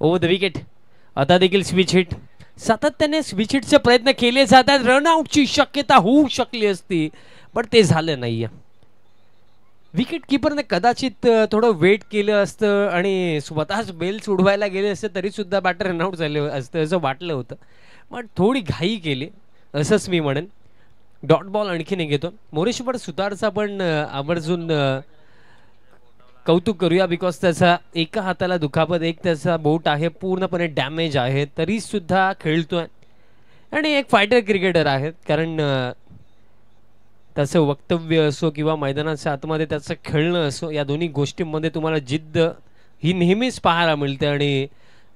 ओव्हर द विकेट आता देखील स्विच हिट, सातत्याने स्विच हिटचे प्रयत्न केले जातात, रनआउटची शक्यता होऊ शकली असती, पण ते झालं नाहीये. विकेट किपरने कदाचित थोडं वेट केलं असतं आणि स्वतःच बेल सोडवायला गेले असते तरी सुद्धा बॅटर रनआउट झाले असतं असं वाटलं होतं, पण थोडी घाई केली असंच मी म्हणेन. डॉट बॉल आणखीन एक घेतो. मोरेश्वर सुतारचा पण आवर्जून कौतुक करूया, बिकॉज त्याचा एका हाताला दुखापत, एक त्याचा बोट आहे पूर्णपणे डॅमेज आहे, तरी सुद्धा खेळतोय आणि एक फायटर क्रिकेटर आहे, कारण त्याचं वक्तव्य असो किंवा मैदानाच्या आतमध्ये त्याचं खेळणं असो, या दोन्ही गोष्टींमध्ये तुम्हाला जिद्द ही नेहमीच पाहायला मिळते आणि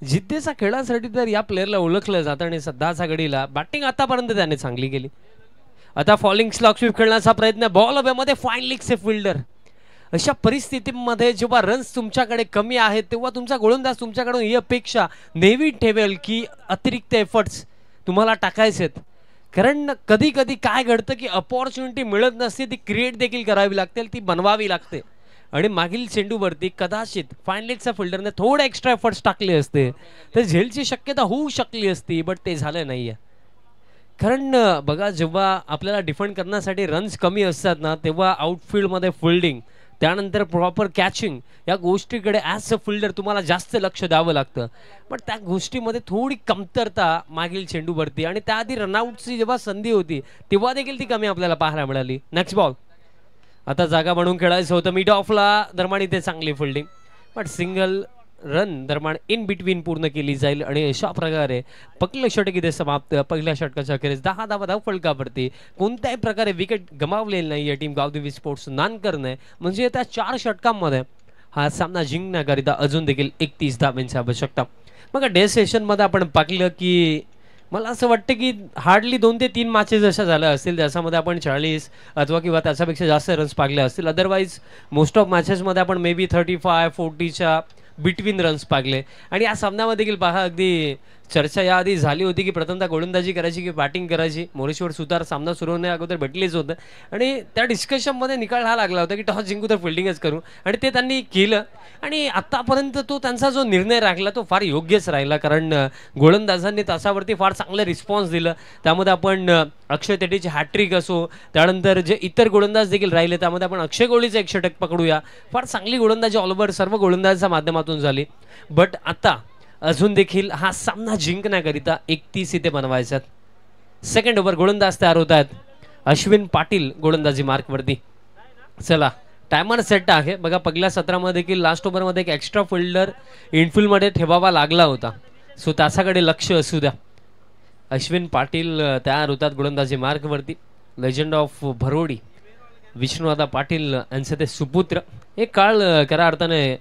जिद्दीच्या खेळासाठी तर या प्लेअरला ओळखलं जातं. आणि सध्याच्या घडीला बॅटिंग आतापर्यंत त्याने चांगली केली. आता फॉलिंग स्लॉग स्वीप खेळण्याचा प्रयत्न, बॉल हवेमध्ये, फाईन लिग्सचे फिल्डर. अशा परिस्थितीमध्ये जेव्हा रन्स तुमच्याकडे कमी आहेत तेव्हा तुमचा गोलंदाज तुमच्याकडून ही अपेक्षा नेहमी ठेवेल की अतिरिक्त एफर्ट्स तुम्हाला टाकायचेत, कारण कधी कधी काय घडतं की अपॉर्च्युनिटी मिळत नसते, ती क्रिएट देखील करावी लागते, ती बनवावी लागते. आणि मागील चेंडूवरती कदाचित फाईन लेगच्या फिल्डरने थोडे एक्स्ट्रा एफर्ट्स टाकले असते तर झेलची शक्यता होऊ शकली असती, बट ते झालं नाहीये. कारण बघा, जेव्हा आपल्याला डिफेंड करण्यासाठी रन्स कमी असतात ना, तेव्हा आउटफील्डमध्ये फिल्डिंग, त्यानंतर प्रॉपर कॅचिंग, या गोष्टीकडे ॲज अ फिल्डर तुम्हाला जास्त लक्ष द्यावं लागतं, पण त्या गोष्टीमध्ये थोडी कमतरता मागील चेंडूवरती. आणि त्याआधी रनआउटची जेव्हा संधी होती तेव्हा देखील ती कमी आपल्याला पाहायला मिळाली. नेक्स्ट बॉल आता जागा बनवून खेळायचं होतं मिड ऑफला, दरम्यान इथे चांगली फिल्डिंग, बट सिंगल रन दरम्यान इन बिटवीन पूर्ण केली जाईल. आणि अशा प्रकारे पहिलं षटक इथे समाप्त. पहिल्या षटकाच्या अखेरीस 10 धावा फलकावरती, कोणत्याही प्रकारे विकेट गमावलेली नाही आहे टीम गावदेवी स्पोर्ट्स नानकरने, म्हणजे त्या 4 षटकांमध्ये हा सामना जिंकण्याकरिता अजून देखील 31 धावांची आवश्यकता. मग डे सेशनमध्ये आपण पाहिलं की मला असं वाटतं की हार्डली 2 ते 3 मॅचेस अशा झाल्या असतील ज्याच्यामध्ये आपण 40 अथवा किंवा त्याच्यापेक्षा जास्त रन्स पागले असतील. अदरवाईज मोस्ट ऑफ मॅचेसमध्ये आपण मे बी 35-40च्या बिटवीन रन्स पागले. आणि या सामन्यामध्ये देखील पहा, अगदी चर्चा याआधी झाली होती की प्रथमतः गोलंदाजी करायची की बॅटिंग करायची. मोरेश्वर सुतार सामना सुरू होण्या अगोदर भेटलेच होतं आणि त्या डिस्कशनमध्ये निकाल हा लागला होता की टॉस जिंकू तर फिल्डिंगच करू, आणि ते त्यांनी केलं. आणि आतापर्यंत तो त्यांचा जो निर्णय राखला तो फार योग्यच राहिला, कारण गोलंदाजांनी तासावरती फार चांगलं रिस्पॉन्स दिलं. त्यामध्ये आपण अक्षय तेटीची हॅट्रिक असो, त्यानंतर जे इतर गोलंदाज देखील राहिले त्यामध्ये आपण अक्षय कोहलीचं 1 षटक पकडूया. फार चांगली गोलंदाजी ऑल ओव्हर सर्व गोलंदाजाच्या माध्यमातून झाली. बट आता अजून देखील हा सामना जिंकण्याकरिता 31 इथे बनवायच्यात. सेकंड ओव्हर गोलंदाज तयार होत आहेत. अश्विन पाटील गोलंदाजी मार्कवरती. चला, टायमर सेट आहे बघा. पहिल्या सत्रामध्ये देखील लास्ट ओव्हरमध्ये एक एक्स्ट्रा फिल्डर इनफिल्डमध्ये ठेवावा लागला होता, सो त्याच्याकडे लक्ष असू द्या. अश्विन पाटील तयार होतात गोलंदाजी मार्कवरती. लेजंड ऑफ भरोडी विष्णुदादा पाटील यांचे ते सुपुत्र. एक काळ खऱ्या अर्थाने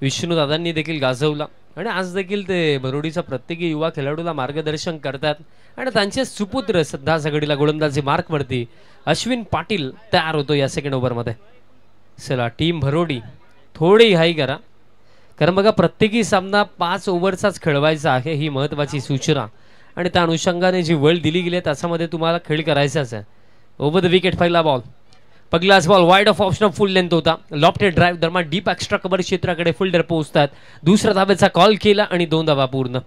विष्णुदादांनी देखील गाजवला आणि आज देखील ते भरोडीचा प्रत्येकी युवा खेळाडूला मार्गदर्शन करतात. आणि त्यांचे सुपुत्र सध्या घडीला गोलंदाजी मार्कवरती अश्विन पाटील तयार होतो या सेकंड ओव्हरमध्ये. चला, टीम भरोडी थोडी घाई करा, कारण बघा प्रत्येकी सामना 5 ओव्हरचाच खेळवायचा आहे, ही महत्त्वाची सूचना. आणि त्या अनुषंगाने जी वेळ दिली गेली त्याच्यामध्ये तुम्हाला खेळ करायचाच आहे. ओव्हर द विकेट पहिला बॉल. पहिलाच ball wide of option full length होता. लॉफ्टेड ड्राईव्ह दरम्यान डीप एक्स्ट्रा कव्हर क्षेत्राकडे फिल्डर पोहोचतात. दुसऱ्या धाब्याचा कॉल केला आणि 2 धावा पूर्ण.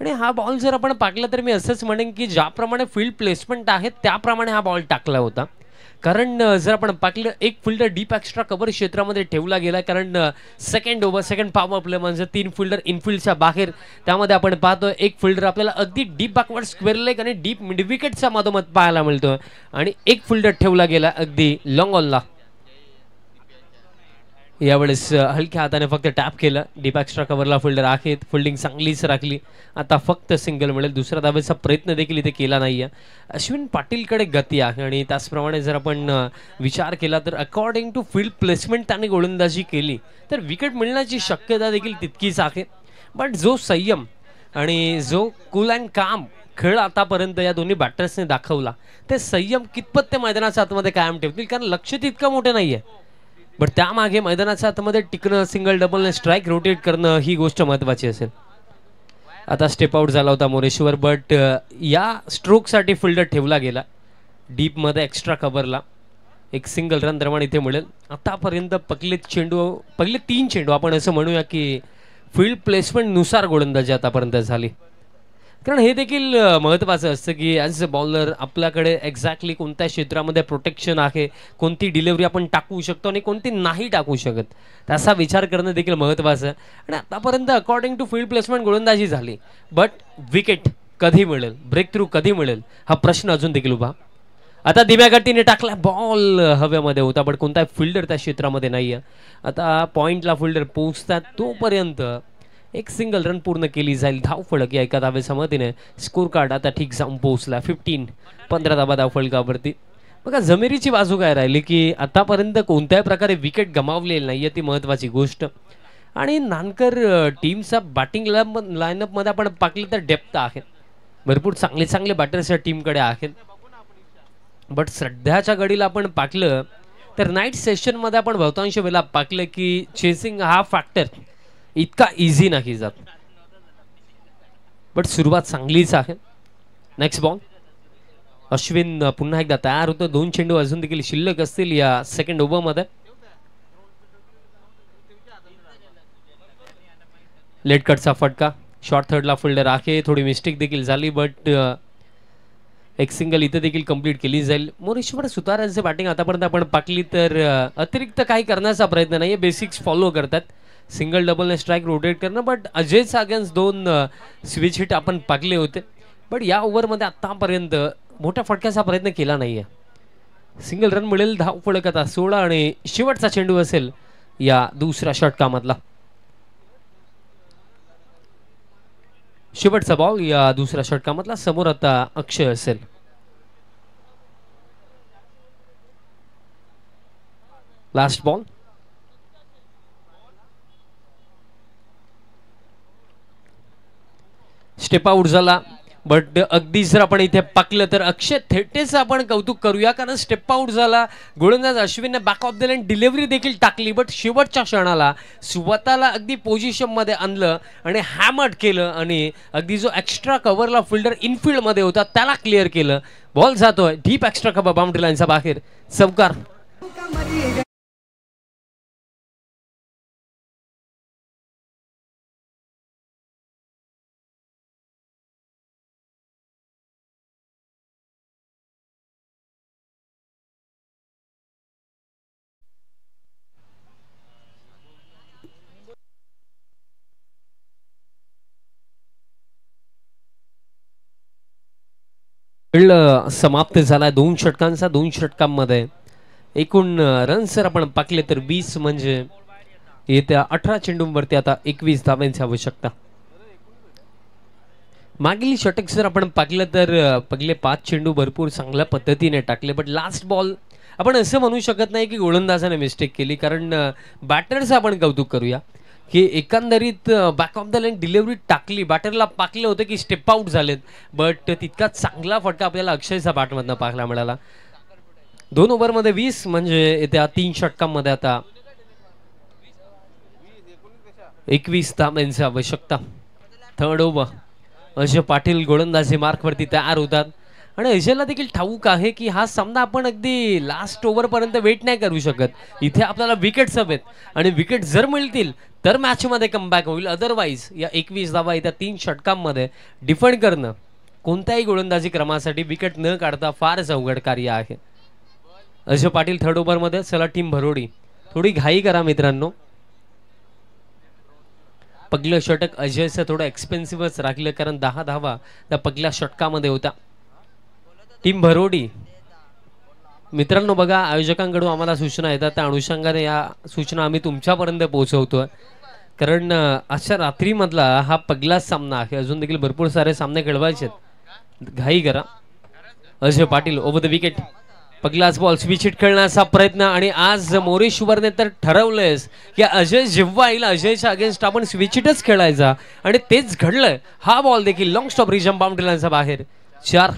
आणि हा बॉल जर आपण पाकला तर मी असंच म्हणेन की ज्याप्रमाणे फील्ड प्लेसमेंट आहे त्याप्रमाणे हा बॉल टाकला होता. कारण जर आपण पाकलं एक फिल्डर डीप एक्स्ट्रा कव्हर क्षेत्रामध्ये ठेवला गेला. कारण second over second power play म्हणजे 3 फिल्डर इनफिल्डच्या बाहेर. त्यामध्ये आपण पाहतो एक फिल्डर आपल्याला अगदी डीप बॅकवर्ड स्क्वेअर लेग आणि डीप मिड विकेटच्या मधोमध पाहायला मिळतो. आणि एक फिल्डर ठेवला गेला अगदी लॉंग ऑनला. यावेळेस हलक्या हाताने फक्त टॅप केलं. डीप एक्स्ट्रा कव्हरला फिल्डर आहेत. फिल्डिंग चांगलीच राखली. आता फक्त सिंगल मिळेल. दुसऱ्या धावेचा प्रयत्न देखील इथे केला नाहीये. अश्विन पाटीलकडे गती आहे आणि त्याचप्रमाणे जर आपण विचार केला तर अकॉर्डिंग टू फील्ड प्लेसमेंट त्यांनी गोलंदाजी केली तर विकेट मिळण्याची शक्यता देखील तितकीच आहे. बट जो संयम आणि जो कूल अँड काम खेळ आतापर्यंत या दोन्ही बॅटर्सने दाखवला ते संयम कितपत ते मैदानाच्या आतमध्ये कायम ठेवतील. कारण लक्ष तितकं मोठं नाहीये. बट त्यामागे मैदानाच्या आतमध्ये टिकणं सिंगल डबल स्ट्राईक रोटेट करणं ही गोष्ट महत्वाची असेल. आता स्टेप आउट झाला होता मोरेश्वर. बट या स्ट्रोकसाठी फिल्डर ठेवला गेला डीपमध्ये एक्स्ट्रा कव्हरला. एक सिंगल रन दरम्यान इथे मिळेल. आतापर्यंत पहिले 3 चेंडू आपण असं म्हणूया की फील्ड प्लेसमेंट नुसार गोलंदाजी आतापर्यंत झाली. कारण हे देखील महत्त्वाचं असतं की ॲज अ बॉलर आपल्याकडे एक्झॅक्टली कोणत्या क्षेत्रामध्ये प्रोटेक्शन आहे, कोणती डिलिव्हरी आपण टाकू शकतो आणि कोणती नाही टाकू शकत त्याचा विचार करणं देखील महत्त्वाचं आहे. आणि आतापर्यंत अकॉर्डिंग टू फील्ड प्लेसमेंट गोलंदाजी झाली. बट विकेट कधी मिळेल, ब्रेक थ्रू कधी मिळेल हा प्रश्न अजून देखील उभा. आता धीम्या गतीने टाकला बॉल हवेमध्ये होता बट कोणता फिल्डर त्या क्षेत्रामध्ये नाही आहे. आता पॉइंटला फिल्डर पोहोचतात तोपर्यंत एक सिंगल रन पूर्ण केली जाईल. धाव फलक या एका धावेच्या मदतीने स्कोर कार्ड आता ठीक जाऊन पोहोचला 15 धावा धाव फलकावरती. बघा जमेरीची बाजू काय राहिली की आतापर्यंत कोणत्याही प्रकारे विकेट गमावलेली नाहीये ती महत्वाची गोष्ट. आणि नानकर टीमचा बॅटिंग लाईनअपमध्ये आपण पाहिलं तर डेप्थ आहे. भरपूर चांगले बॅटर्स या टीमकडे आहेत. बट सध्याच्या घडीला आपण पाहिलं तर नाईट सेशनमध्ये आपण बहुतांश वेळेला पाहिलं की चेसिंग हा फॅक्टर इतका इझी नाही जात. बट सुरुवात चांगलीच आहे. नेक्स्ट बॉल अश्विन पुन्हा एकदा तयार होतो. 2 चेंडू अजून देखील शिल्लक असतील या सेकंड ओव्हरमध्ये. लेट कटचा फटका. शॉर्ट थर्डला फिल्डर आहे. थोडी मिस्टेक देखील झाली बट एक सिंगल इथे देखील कंप्लीट केली जाईल. मोरेश्वर सुतारांचे बॅटिंग आतापर्यंत आपण पाकली तर अतिरिक्त काही करण्याचा प्रयत्न नाही. बेसिक्स फॉलो करतात. सिंगल डबल स्ट्राईक रोटेट करणं. बट अजयचा अगेन्स्ट 2 स्विच हिट आपण पाकले होते. बट या ओव्हरमध्ये आतापर्यंत मोठ्या फटक्याचा प्रयत्न केला नाहीये. सिंगल रन मिळेल. धाव फलक आता 16 आणि शेवटचा चेंडू असेल या दुसऱ्या षटकामधला. शेवटचा बॉल या दुसऱ्या षटकामधला. समोर आता अक्षय असेल. Last ball. स्टेप आउट झाला बट अगदी जर आपण इथे पाकलं तर अक्षय थेटेचं आपण कौतुक करूया. कारण स्टेप आउट झाला. गोलंदाज अश्विनने back of the line delivery देखील टाकली बट शेवटच्या क्षणाला स्वतःला अगदी पोझिशनमध्ये आणलं आणि हॅमर्ड केलं आणि अगदी जो एक्स्ट्रा कव्हरला फिल्डर इनफिल्डमध्ये होता त्याला क्लिअर केलं. बॉल जातोय डीप एक्स्ट्रा कव्हर बाउंड्री लाईनच्या बाहेर. चौकार. खेळ समाप्त झाला 2 षटकांचा. 2 षटकांमध्ये एकूण रन्स जर आपण पाकले तर 20 म्हणजे येत्या 18 चेंडूंवरती आता 21 धावांची आवश्यकता. मागील षटक जर आपण पाकलं तर पहिले 5 चेंडू भरपूर चांगल्या पद्धतीने टाकले बट लास्ट बॉल आपण असं म्हणू शकत नाही की गोलंदाजाने मिस्टेक केली. कारण बॅटरचं आपण कौतुक करूया की एकंदरीत back of the line delivery टाकली. बॅटरला पाकलं होतं की स्टेप आउट झालेत बट तितका चांगला फटका आपल्याला अक्षयचा बॅटमधनं पाहायला मिळाला. 2 ओव्हरमध्ये 20 म्हणजे येत्या 3 षटकांमध्ये आता 21 धावांची आवश्यकता. थर्ड ओव्हर अजय पाटील गोलंदाजी मार्कवरती तयार होतात आणि अजयला देखील ठाऊक आहे की हा सामना आपण अगदी लास्ट ओव्हरपर्यंत वेट नाही करू शकत. इथे आपल्याला विकेट्स हवेत आणि विकेट जर मिळतील तर मॅचमध्ये कमबॅक होईल. अदरवाईज या 21 धावा येत्या 3 षटकांमध्ये डिफेंड करणं कोणत्याही गोलंदाजी क्रमासाठी विकेट न काढता फारच अवघड कार्य आहे. अजय पाटील थर्ड ओव्हरमध्ये. चला टीम भरोडी थोडी घाई करा मित्रांनो. पहिलं षटक अजयचं थोडं एक्सपेन्सिव्हच राखलं कारण 10 धावा त्या पहिल्या षटकामध्ये होत्या. टीम भरोडी मित्रांनो बघा, आयोजकांकडून आम्हाला सूचना येतात त्या अनुषंगाने या सूचना आम्ही तुमच्यापर्यंत पोहोचवतोय. कारण अशा रात्रीमधला हा पहिलाच सामना आहे. अजून देखील भरपूर सारे सामने खेळवायचे. घाई करा. Ajay Patil over the wicket. पहिलाच बॉल स्विच हिट खेळण्याचा प्रयत्न आणि आज मोरेश्वरने तर ठरवलंयच की अजय जेव्हा येईल अजयच्या अगेन्स्ट आपण स्विच हिटच खेळायचा आणि तेच घडलंय. हा बॉल देखील लॉंग स्टॉप रिजम बाउंड्री लाईनच्या बाहेर. 4.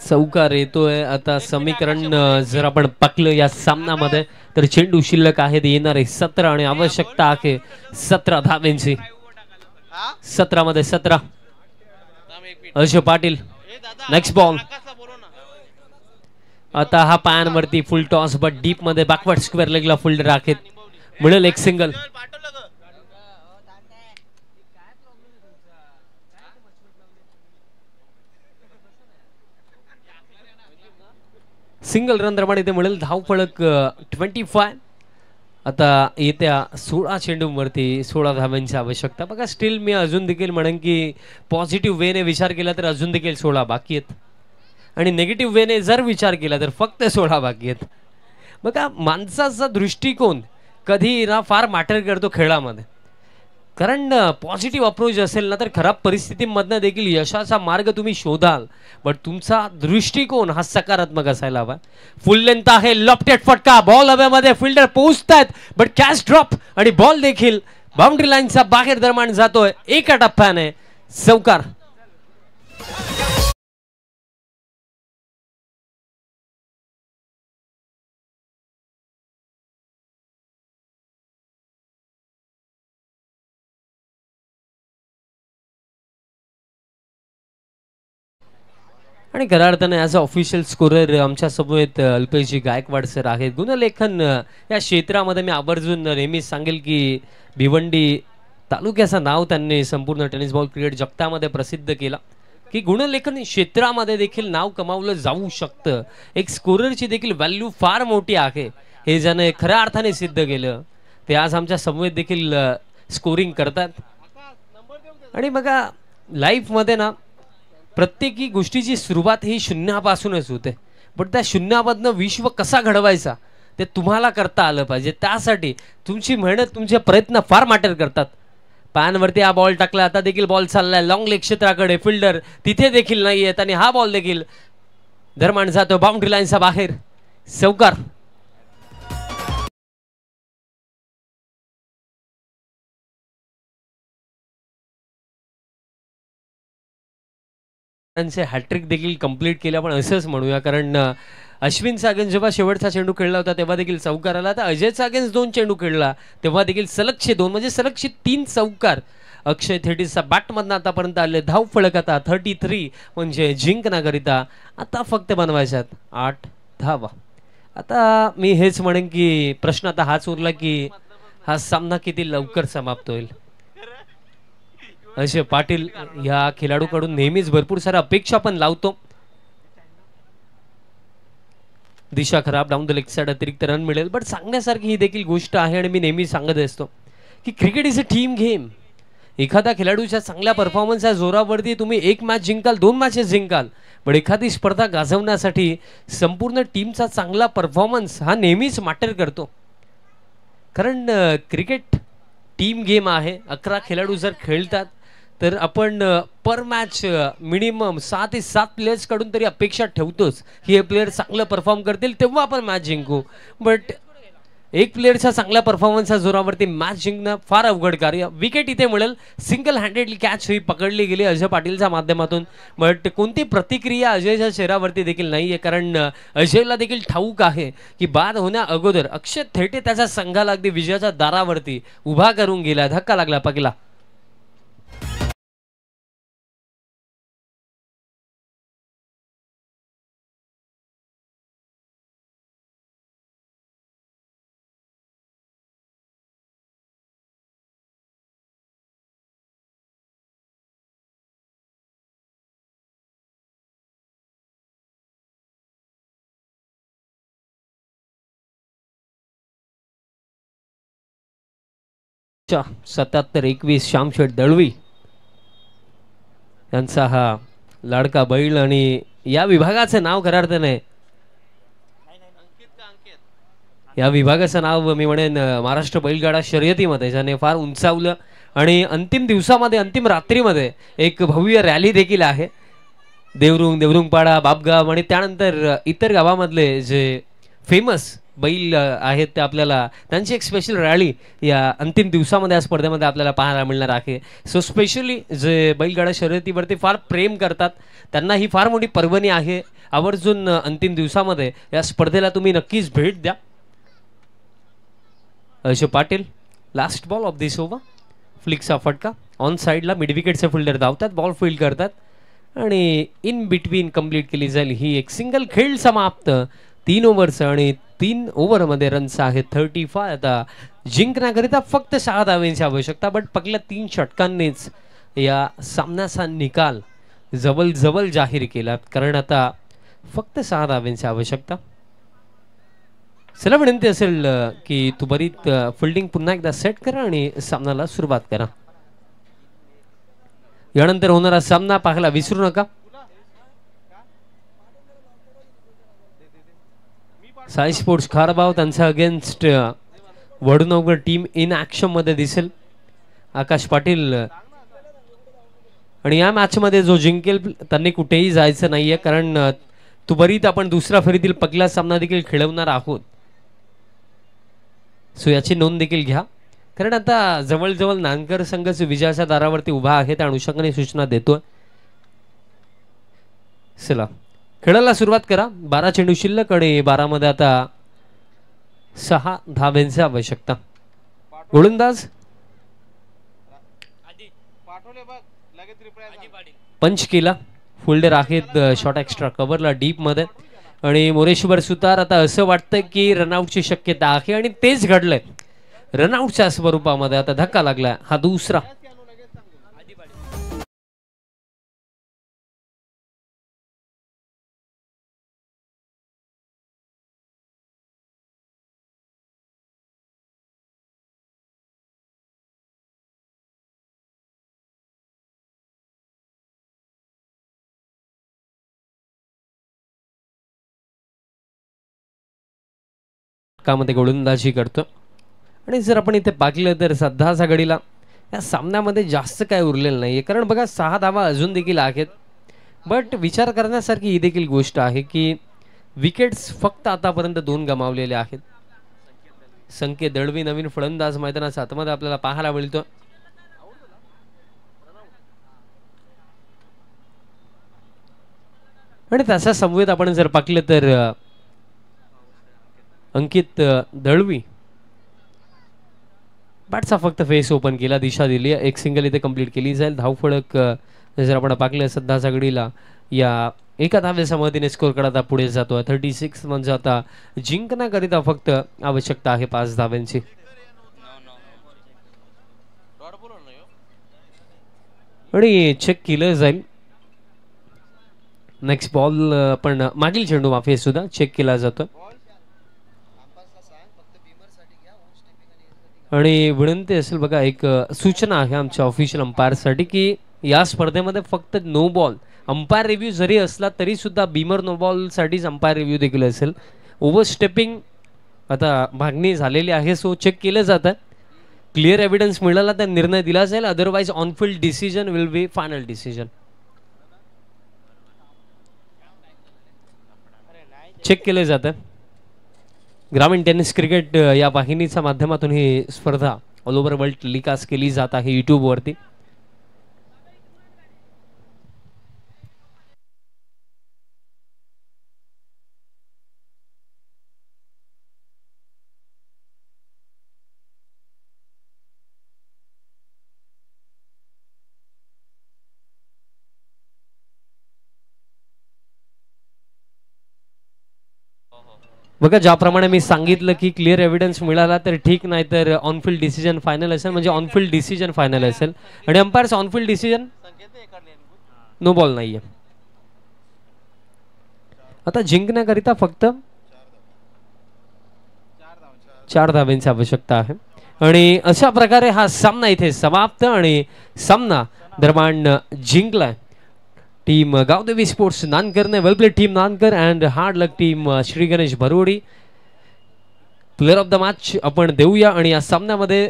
चौकार येतोय. आता समीकरण जर आपण पाकलं या सामन्यामध्ये तर चेंडू शिल्लक आहेत येणारे 17 आणि आवश्यकता आहे 17 धावांची. 17 मध्ये 17. Ajay Patil next ball. आता हा पायांवरती फुल टॉस बट डीप मध्ये बॅकवर्ड स्क्वेअर लेगला फुल्डर आहेत. मिळेल एक सिंगल. सिंगल रन प्रमाणे ते मिळेल. धाव फलक 25. आता येत्या 16 चेंडूंवरती 16 धावांची आवश्यकता. बघा स्टील मी अजून देखील म्हणेन की पॉझिटिव्ह वेने विचार केला तर अजून देखील 16 बाकी आहेत आणि निगेटिव्ह वेने जर विचार केला तर फक्त 16 बाकी आहेत. बघा माणसाचा दृष्टिकोन कधी ना फार मॅटर करतो खेळामध्ये. कारण पॉझिटिव्ह अप्रोच असेल ना तर खराब परिस्थितीमधनं देखील यशाचा मार्ग तुम्ही शोधाल. बट तुमचा दृष्टिकोन हा सकारात्मक असायला हवा. फुल लेंथ आहे. लॉफ्टेड फटका. बॉल हवेमध्ये. फिल्डर पोहोचतायत बट कॅच ड्रॉप आणि बॉल देखील बाउंड्री लाईनच्या बाहेर दरम्यान जातोय. एका टप्प्याने चौकार. आणि खऱ्या अर्थाने ॲज अ ऑफिशियल स्कोरर आमच्या समवेत अल्पेशजी गायकवाड सर आहेत. गुणलेखन या क्षेत्रामध्ये मी आवर्जून नेहमीच सांगेल की भिवंडी तालुक्याचं नाव त्यांनी संपूर्ण टेनिस बॉल क्रिकेट जगतामध्ये प्रसिद्ध केला की गुणलेखन क्षेत्रामध्ये देखील नाव कमावलं जाऊ शकतं. एक स्कोररची देखील व्हॅल्यू फार मोठी आहे हे ज्याने खऱ्या अर्थाने सिद्ध केलं ते आज आमच्या समवेत देखील स्कोरिंग करतात. आणि बघा लाईफमध्ये ना प्रत्येकी गोष्टीची सुरुवात ही शून्यापासूनच होते. बट त्या शून्यामधनं विश्व कसा घडवायचा ते तुम्हाला करता आलं पाहिजे. त्यासाठी तुमची मेहनत तुमचे प्रयत्न फार मॅटर करतात. पायांवरती हा बॉल टाकला. आता देखील बॉल चाललाय लॉंग लेग क्षेत्राकडे. फिल्डर तिथे देखील नाही आहेत आणि हा बॉल देखील दरम्यान जातो बाउंड्री लाईनच्या बाहेर. चौकार. हॅट्रिक देखील कंप्लीट केलं आपण असंच म्हणूया. कारण अश्विनचा अगेन्स्ट जेव्हा शेवटचा चेंडू खेळला होता तेव्हा देखील चौकार आला. तर अजयचा अगेन्स्ट 2 चेंडू खेळला तेव्हा देखील सलगचे 2 म्हणजे सलगचे 3 चौकार अक्षय थेटीसचा बॅटमधनं आतापर्यंत आले. धाव फलक आता 33 म्हणजे जिंकण्याकरिता आता फक्त बनवायच्यात 8 धावा. आता मी हेच म्हणेन की प्रश्न आता हाच उरला की हा सामना किती लवकर समाप्त होईल. अजय पाटील या खेळाडूकडून नेहमीच भरपूर साऱ्या अपेक्षा पण लावतो. दिशा खराब. डाऊन द लेग साइड अतिरिक्त रन मिळेल. बट सांगण्यासारखी ही देखील गोष्ट आहे आणि मी नेहमी सांगत असतो की cricket is a team game. एखाद्या खेळाडूच्या चांगल्या परफॉर्मन्सच्या जोरावरती तुम्ही 1 मॅच जिंकाल 2 मॅचेस जिंकाल. पण एखादी स्पर्धा गाजवण्यासाठी संपूर्ण टीमचा चांगला परफॉर्मन्स हा नेहमीच मॅटर करतो. कारण क्रिकेट टीम गेम आहे. 11 खेळाडू जर खेळतात तर आपण पर मॅच मिनिमम 6 ते 7 प्लेयर्स कडून तरी अपेक्षा ठेवतोच की हे प्लेयर चांगलं परफॉर्म करतील तेव्हा आपण मॅच जिंकू. बट एक प्लेअरच्या चांगल्या परफॉर्मन्सच्या जोरावरती मॅच जिंकणं फार अवघड कार्य. विकेट इथे मिळेल. सिंगल हँडेडली कॅच ही पकडली गेली अजय पाटीलच्या माध्यमातून. बट कोणती प्रतिक्रिया अजयच्या चेहऱ्यावरती देखील नाही आहे, कारण अजयला देखील ठाऊक आहे की बाद होण्या अगोदर अक्षय थेटे त्याच्या संघाला अगदी विजयाच्या दारावरती उभा करून गेला. धक्का लागला पगला. च्या 77-21 श्यामशेठ दळवी यांचा हा लाडका बैल आणि या विभागाचं नाव खऱ्या अर्थाने या विभागाचं नाव मी म्हणेन महाराष्ट्र बैलगाडा शर्यतीमध्ये ज्याने फार उंचावलं आणि अंतिम दिवसामध्ये अंतिम रात्रीमध्ये एक भव्य रॅली देखील आहे. देवरुंगपाडा बापगाव आणि त्यानंतर इतर गावामधले जे फेमस बैल आहेत ते आपल्याला त्यांची एक स्पेशल रॅली या अंतिम दिवसामध्ये या स्पर्धेमध्ये आपल्याला पाहायला मिळणार आहे. सो स्पेशली जे बैलगाडा शर्यतीवरती फार प्रेम करतात त्यांना ही फार मोठी पर्वणी आहे. आवर्जून अंतिम दिवसामध्ये या स्पर्धेला तुम्ही नक्कीच भेट द्या. Ajay Patil last ball of this over. फ्लिकचा फटका ऑन साईडला मिड विकेटचे फिल्डर धावतात, बॉल फील्ड करतात आणि इन बिटवीन कंप्लीट केली जाईल ही एक सिंगल. खेळ समाप्त 3 ओव्हरचा आणि 3 ओव्हरमध्ये रन्स आहेत 35. आता जिंकण्याकरिता फक्त 6 धावांची आवश्यकता. बट पहिल्या 3 षटकांनीच या सामन्याचा निकाल जवळ जाहीर केला, कारण आता फक्त 6 धावांची आवश्यकता. चला विनंती असेल की तू बरीच फिल्डिंग पुन्हा एकदा सेट करा आणि सामन्याला सुरुवात करा. यानंतर होणारा सामना पाहायला विसरू नका. साई स्पोर्ट्स खारबाव त्यांचा against Vadnagar team in action मध्ये दिसेल. आकाश पाटील आणि या मॅच मध्ये जो जिंकेल त्यांनी कुठेही जायचं नाहीये, कारण तुबरीत आपण दुसऱ्या फेरीतील पहिला सामना देखील खेळवणार आहोत. सो याची नोंद देखील घ्या, कारण आता जवळजवळ नानकर संघच विजयाच्या दारावरती उभा आहे. त्या अनुषंगाने सूचना देतोय. चला खेळाला सुरुवात करा. 12 चेंडू शिल्लक आणि 12 मध्ये आता 6 धावांची आवश्यकता. गोलंदाज पंच केला. फोल्डर आहेत शॉर्ट एक्स्ट्रा कव्हरला डीप मध्ये आणि मोरेश्वर सुतार. आता असं वाटतंय की रनआउटची शक्यता आहे आणि तेच घडलंय. रनआउटच्या स्वरूपामध्ये आता धक्का लागलाय. हा दुसरा. मध्ये गोलंदाजी करतो आणि जर आपण इथे पाहिलं तर सध्याच्या घडीला या सामन्यामध्ये जास्त काय उरलेलं नाहीये, कारण बघा 6 धावा अजून देखील आहेत. बट विचार करण्यासारखी ही देखील गोष्ट आहे की विकेट्स फक्त आतापर्यंत 2 गमावलेले आहेत. संकेत दळवी नवीन फलंदाज मैदानाच्या आतमध्ये आपल्याला पाहायला मिळतो. आणि त्याचा समवेत आपण जर पाहिलं तर अंकित दळवी बॅटचा फक्त फेस ओपन केला, दिशा दिली. एक सिंगल इथे कंप्लीट केली जाईल. धावफळक जर आपण पाहिलं सध्याच्या घडीला या एका धाव्याच्या मदतीने स्कोर करता पुढे जातोय 36. म्हणजे आता जिंकण्याकरिता फक्त आवश्यकता आहे 5 धाव्यांची. आणि चेक केलं जाईल. नेक्स्ट बॉल पण मागील चेंडू माफी सुद्धा चेक केला जातो आणि विनंती असेल बघा एक सूचना आहे आमच्या ऑफिशियल अंपायरसाठी की या स्पर्धेमध्ये फक्त नो बॉल अंपायर रिव्ह्यू जरी असला तरी सुद्धा बीमर नो बॉल साठीच अंपायर रिव्ह्यू देखील असेल. ओव्हर स्टेपिंग आता मागणी झालेली आहे, सो चेक केलं जातं. क्लिअर एव्हिडन्स मिळाला तर निर्णय दिला जाईल, otherwise on field decision will be final decision. Check केलं जातं. ग्रामीण टेनिस क्रिकेट या वाहिनीच्या माध्यमातून ही स्पर्धा ऑल ओव्हर वर्ल्ड टेलिकास्ट केली जात आहे यूट्यूबवरती. बघा, ज्याप्रमाणे मी सांगितलं की क्लिअर एव्हिडन्स मिळाला तर ठीक, नाही तर ऑनफिल्ड डिसिजन फायनल असेल. म्हणजे ऑनफिल्ड डिसिजन फायनल असेल आणि umpires on field decision no ball नाहीये. आता जिंकण्याकरिता फक्त 4 धाब्यांची आवश्यकता आहे आणि अशा प्रकारे हा सामना इथे समाप्त आणि सामना दरम्यान जिंकलाय टीम गावदेवी स्पोर्ट्स नानकरने. Well played team Nankar and hard luck team Shri Ganesh Bharwadi. Player of the match आपण देऊया आणि या सामन्यामध्ये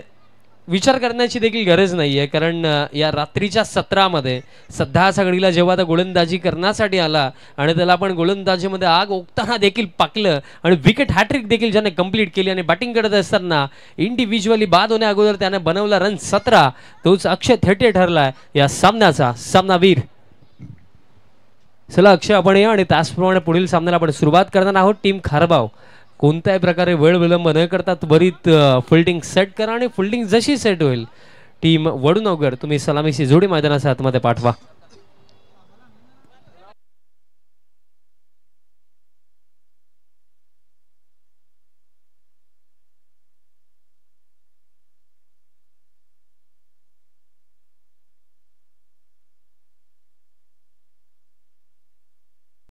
विचार करण्याची देखील गरज नाहीये, कारण या रात्रीच्या सत्रामध्ये सध्याच्या घडीला जेव्हा आता गोलंदाजी करण्यासाठी आला आणि त्याला आपण गोलंदाजीमध्ये आग ओकताना देखील पाकलं आणि विकेट हॅट्रिक देखील ज्याने कंप्लीट केली आणि बॅटिंग करत असताना इंडिव्हिज्युअली बाद होण्या अगोदर त्याने बनवला रन 17, तोच अक्षय थेटे ठरलाय या सामन्याचा सामनावीर. चला अक्षय, आपण या आणि त्याचप्रमाणे पुढील सामन्याला आपण सुरुवात करणार आहोत. टीम खारबाव कोणत्याही प्रकारे वेळ विलंब न करता त्वरित फिल्डिंग सेट करा आणि फिल्डिंग जशी सेट होईल टीम वडूनगर तुम्ही सलामीची जोडी मैदानाच्या आतमध्ये पाठवा.